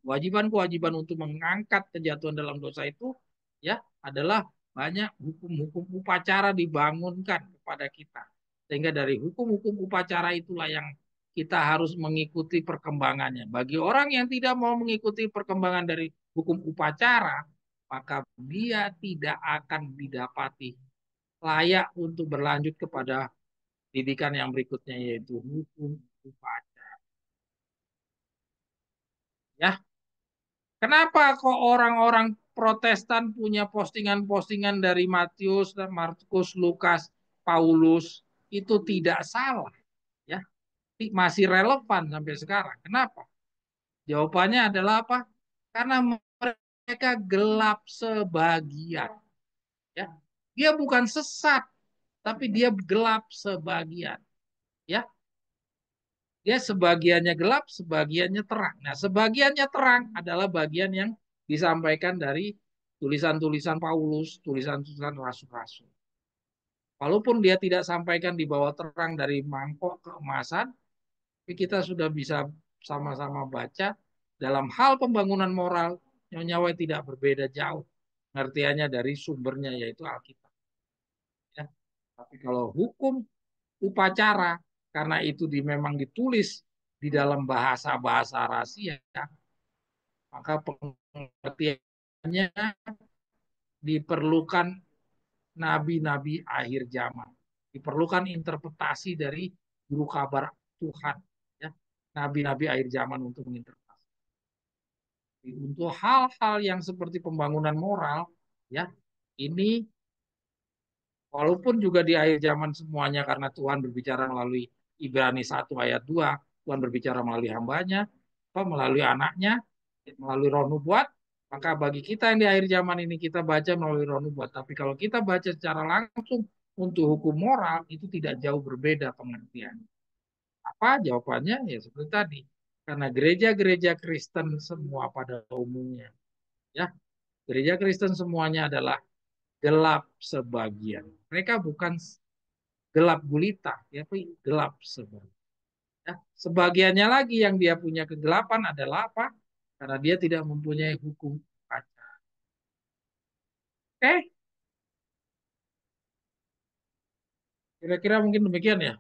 Kewajiban-kewajiban untuk mengangkat kejatuhan dalam dosa itu ya adalah banyak hukum-hukum upacara dibangunkan kepada kita. Sehingga dari hukum-hukum upacara itulah yang kita harus mengikuti perkembangannya. Bagi orang yang tidak mau mengikuti perkembangan dari hukum upacara, maka dia tidak akan didapati layak untuk berlanjut kepada didikan yang berikutnya yaitu hukum upacara. Ya, kenapa kok orang-orang Protestan punya postingan-postingan dari Matius, Markus, Lukas, Paulus itu tidak salah, ya, masih relevan sampai sekarang. Kenapa? Jawabannya adalah apa? Karena mereka gelap sebagian, ya. Dia bukan sesat, tapi dia gelap sebagian, ya. Dia sebagiannya gelap, sebagiannya terang. Nah, sebagiannya terang adalah bagian yang disampaikan dari tulisan-tulisan Paulus, tulisan-tulisan rasul-rasul. Walaupun dia tidak sampaikan di bawah terang dari mangkok keemasan, tapi kita sudah bisa sama-sama baca dalam hal pembangunan moral, nyawa tidak berbeda jauh. Pengertiannya dari sumbernya yaitu Alkitab. Ya. Tapi kalau hukum upacara, karena itu memang ditulis di dalam bahasa-bahasa rahasia, maka pengertiannya diperlukan nabi-nabi akhir zaman. Diperlukan interpretasi dari juru kabar Tuhan, ya, nabi-nabi akhir zaman untuk menginterpretasi. Untuk hal-hal yang seperti pembangunan moral, ya, ini walaupun juga di akhir zaman semuanya karena Tuhan berbicara melalui Ibrani 1 ayat 2, Tuhan berbicara melalui hambanya, melalui anaknya, melalui roh nubuat, maka bagi kita yang di akhir zaman ini kita baca melalui roh nubuat. Tapi kalau kita baca secara langsung untuk hukum moral, itu tidak jauh berbeda pengertian. Apa jawabannya? Ya seperti tadi. Karena gereja-gereja Kristen semua pada umumnya, ya, gereja Kristen semuanya adalah gelap sebagian. Mereka bukan gelap gulita, ya, tapi gelap sebagian. Ya, sebagiannya lagi yang dia punya kegelapan adalah apa? Karena dia tidak mempunyai hukum acara. Oke, kira-kira mungkin demikian ya.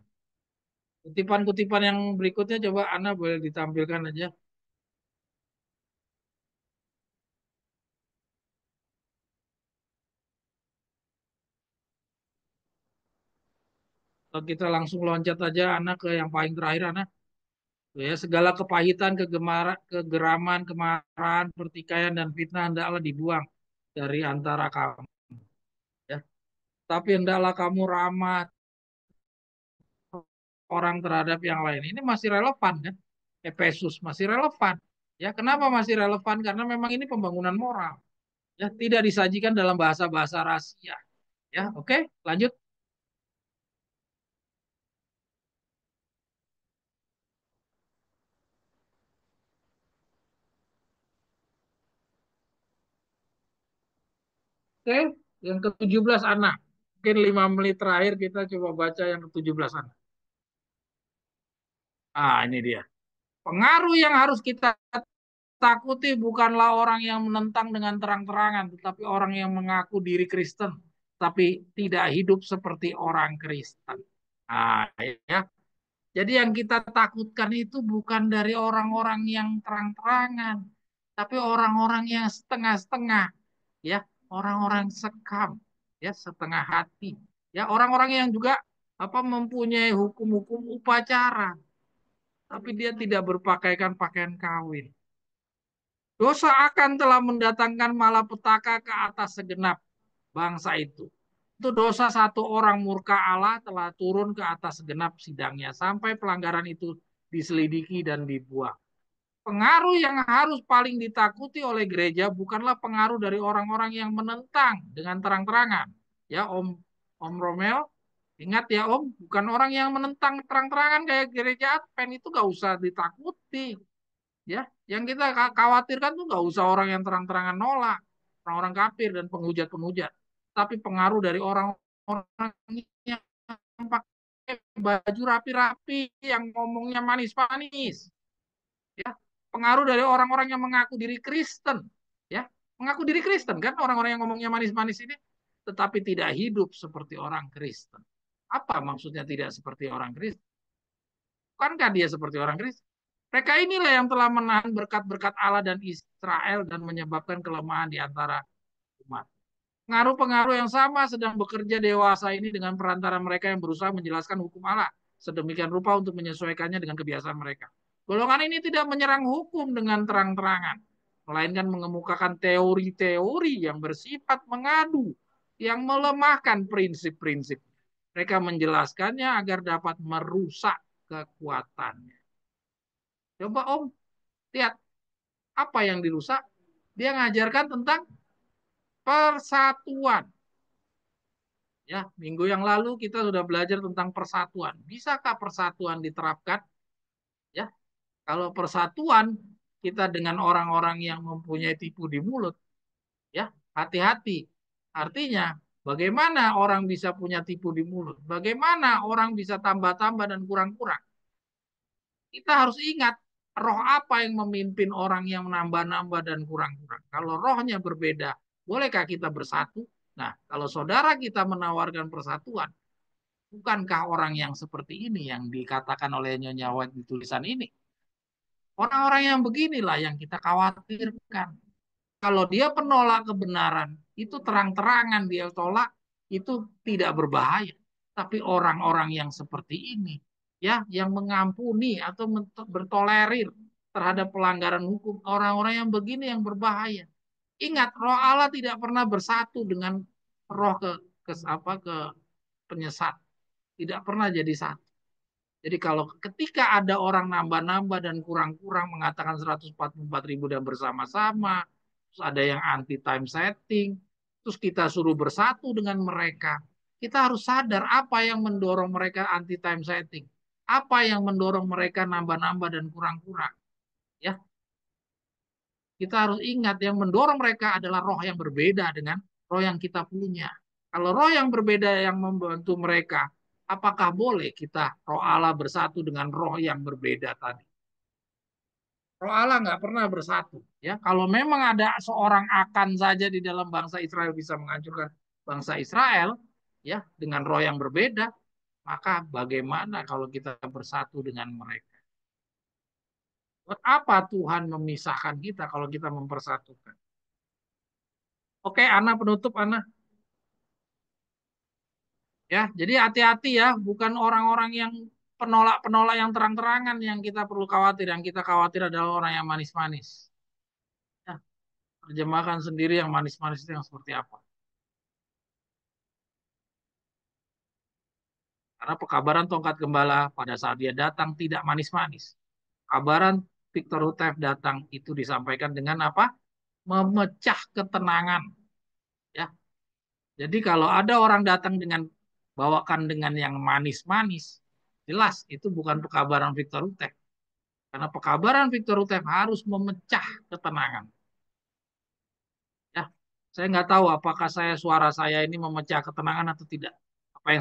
Kutipan-kutipan yang berikutnya coba Ana boleh ditampilkan aja. Kalau kita langsung loncat aja Ana ke yang paling terakhir Ana. Ya, segala kepahitan, kegeraman, kemarahan, pertikaian dan fitnah hendaklah dibuang dari antara kamu. Ya. Tapi hendaklah kamu ramah orang terhadap yang lain. Ini masih relevan kan? Efesus masih relevan. Ya, kenapa masih relevan? Karena memang ini pembangunan moral. Ya, tidak disajikan dalam bahasa-bahasa rahasia. Ya, oke, lanjut. Oke, yang ke-17 anak. Mungkin 5 menit terakhir kita coba baca yang ke-17 anak. Ah, ini dia. Pengaruh yang harus kita takuti bukanlah orang yang menentang dengan terang-terangan, tetapi orang yang mengaku diri Kristen, tapi tidak hidup seperti orang Kristen. Nah, ya. Jadi yang kita takutkan itu bukan dari orang-orang yang terang-terangan, tapi orang-orang yang setengah-setengah, ya, orang-orang sekam, ya, setengah hati, ya, orang-orang yang juga apa mempunyai hukum-hukum upacara, tapi dia tidak berpakaian pakaian kawin. Dosa akan telah mendatangkan malapetaka ke atas segenap bangsa itu. Itu dosa satu orang murka Allah telah turun ke atas segenap sidangnya sampai pelanggaran itu diselidiki dan dibuang. Pengaruh yang harus paling ditakuti oleh gereja bukanlah pengaruh dari orang-orang yang menentang dengan terang-terangan. Ya, Om Romeo, ingat ya Om, bukan orang yang menentang terang-terangan kayak gereja Advent itu gak usah ditakuti. Ya, yang kita khawatirkan tuh nggak usah orang yang terang-terangan nolak, orang-orang kafir dan penghujat-penghujat, tapi pengaruh dari orang-orang yang pakai baju rapi-rapi, yang ngomongnya manis-manis, ya, pengaruh dari orang-orang yang mengaku diri Kristen, ya, mengaku diri Kristen kan orang-orang yang ngomongnya manis-manis ini, tetapi tidak hidup seperti orang Kristen. Apa maksudnya tidak seperti orang Kristen? Bukankah dia seperti orang Kristen? Mereka inilah yang telah menahan berkat-berkat Allah dan Israel dan menyebabkan kelemahan di antara Pengaruh-pengaruh yang sama sedang bekerja dewasa ini dengan perantara mereka yang berusaha menjelaskan hukum Allah sedemikian rupa untuk menyesuaikannya dengan kebiasaan mereka. Golongan ini tidak menyerang hukum dengan terang-terangan, melainkan mengemukakan teori-teori yang bersifat mengadu, yang melemahkan prinsip-prinsip. Mereka menjelaskannya agar dapat merusak kekuatannya. Coba Om, lihat apa yang dirusak. Dia ngajarkan tentang persatuan. Ya, minggu yang lalu kita sudah belajar tentang persatuan. Bisakah persatuan diterapkan? Ya, kalau persatuan kita dengan orang-orang yang mempunyai tipu di mulut, ya, hati-hati. Artinya, bagaimana orang bisa punya tipu di mulut? Bagaimana orang bisa tambah-tambah dan kurang-kurang? Kita harus ingat roh apa yang memimpin orang yang menambah-nambah dan kurang-kurang. Kalau rohnya berbeda, bolehkah kita bersatu? Nah, kalau saudara kita menawarkan persatuan, bukankah orang yang seperti ini yang dikatakan oleh Nyonya White di tulisan ini? Orang-orang yang beginilah yang kita khawatirkan. Kalau dia penolak kebenaran, itu terang-terangan dia tolak, itu tidak berbahaya. Tapi orang-orang yang seperti ini, ya, yang mengampuni atau bertolerir terhadap pelanggaran hukum, orang-orang yang begini yang berbahaya. Ingat, roh Allah tidak pernah bersatu dengan roh ke penyesat, tidak pernah jadi satu. Jadi kalau ketika ada orang nambah-nambah dan kurang-kurang mengatakan 144.000 dan bersama-sama, terus ada yang anti time setting, terus kita suruh bersatu dengan mereka, kita harus sadar apa yang mendorong mereka anti time setting, apa yang mendorong mereka nambah-nambah dan kurang-kurang. Ya, kita harus ingat yang mendorong mereka adalah roh yang berbeda dengan roh yang kita punya. Kalau roh yang berbeda yang membantu mereka, apakah boleh kita roh Allah bersatu dengan roh yang berbeda tadi? Roh Allah nggak pernah bersatu. Ya, kalau memang ada seorang Akan saja di dalam bangsa Israel bisa menghancurkan bangsa Israel, ya, dengan roh yang berbeda, maka bagaimana kalau kita bersatu dengan mereka? Buat apa Tuhan memisahkan kita kalau kita mempersatukan? Oke, Ana penutup Ana. Ya, jadi hati-hati ya, bukan orang-orang yang penolak-penolak yang terang-terangan yang kita perlu khawatir. Yang kita khawatir adalah orang yang manis-manis. Ya, terjemahkan sendiri yang manis-manis itu yang seperti apa. Karena pekabaran tongkat gembala pada saat dia datang tidak manis-manis. Kabaran Victor Hutef datang itu disampaikan dengan apa? Memecah ketenangan. Ya, jadi kalau ada orang datang dengan bawakan dengan yang manis-manis, jelas itu bukan pekabaran Victor Hutef. Karena pekabaran Victor Hutef harus memecah ketenangan. Ya, saya nggak tahu apakah suara saya ini memecah ketenangan atau tidak. Apa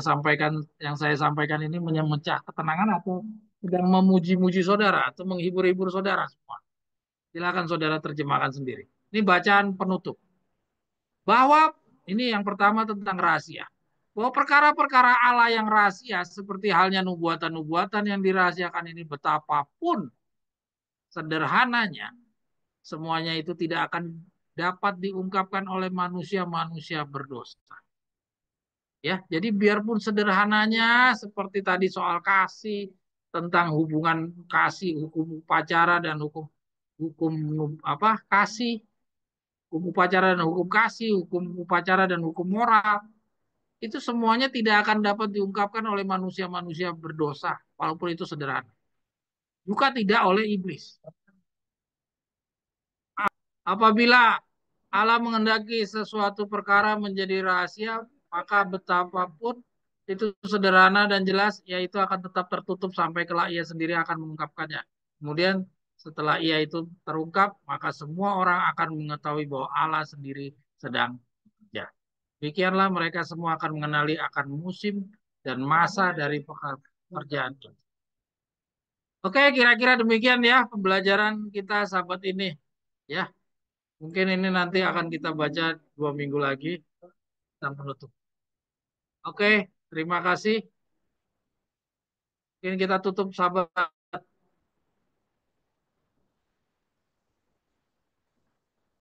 yang saya sampaikan ini memecah ketenangan atau sedang memuji-muji saudara atau menghibur-hibur saudara semua. Silakan saudara terjemahkan sendiri. Ini bacaan penutup. Bahwa ini yang pertama tentang rahasia. Bahwa perkara-perkara Allah yang rahasia seperti halnya nubuatan-nubuatan yang dirahasiakan ini betapapun sederhananya, semuanya itu tidak akan dapat diungkapkan oleh manusia-manusia berdosa. Ya, jadi biarpun sederhananya seperti tadi soal kasih, tentang hubungan kasih, hukum upacara dan hukum hukum apa kasih, hukum upacara dan hukum kasih, hukum upacara dan hukum moral, itu semuanya tidak akan dapat diungkapkan oleh manusia-manusia berdosa, walaupun itu sederhana. Juga tidak oleh iblis. Apabila Allah mengendaki sesuatu perkara menjadi rahasia, maka betapapun itu sederhana dan jelas, yaitu akan tetap tertutup sampai kelak ia sendiri akan mengungkapkannya. Kemudian setelah ia itu terungkap, maka semua orang akan mengetahui bahwa Allah sendiri sedang bekerja. Demikianlah mereka semua akan mengenali akan musim dan masa dari pekerjaan. Oke, kira-kira demikian ya pembelajaran kita sahabat ini. Ya, mungkin ini nanti akan kita baca 2 minggu lagi dan penutup. Oke, terima kasih. Mungkin kita tutup sahabat.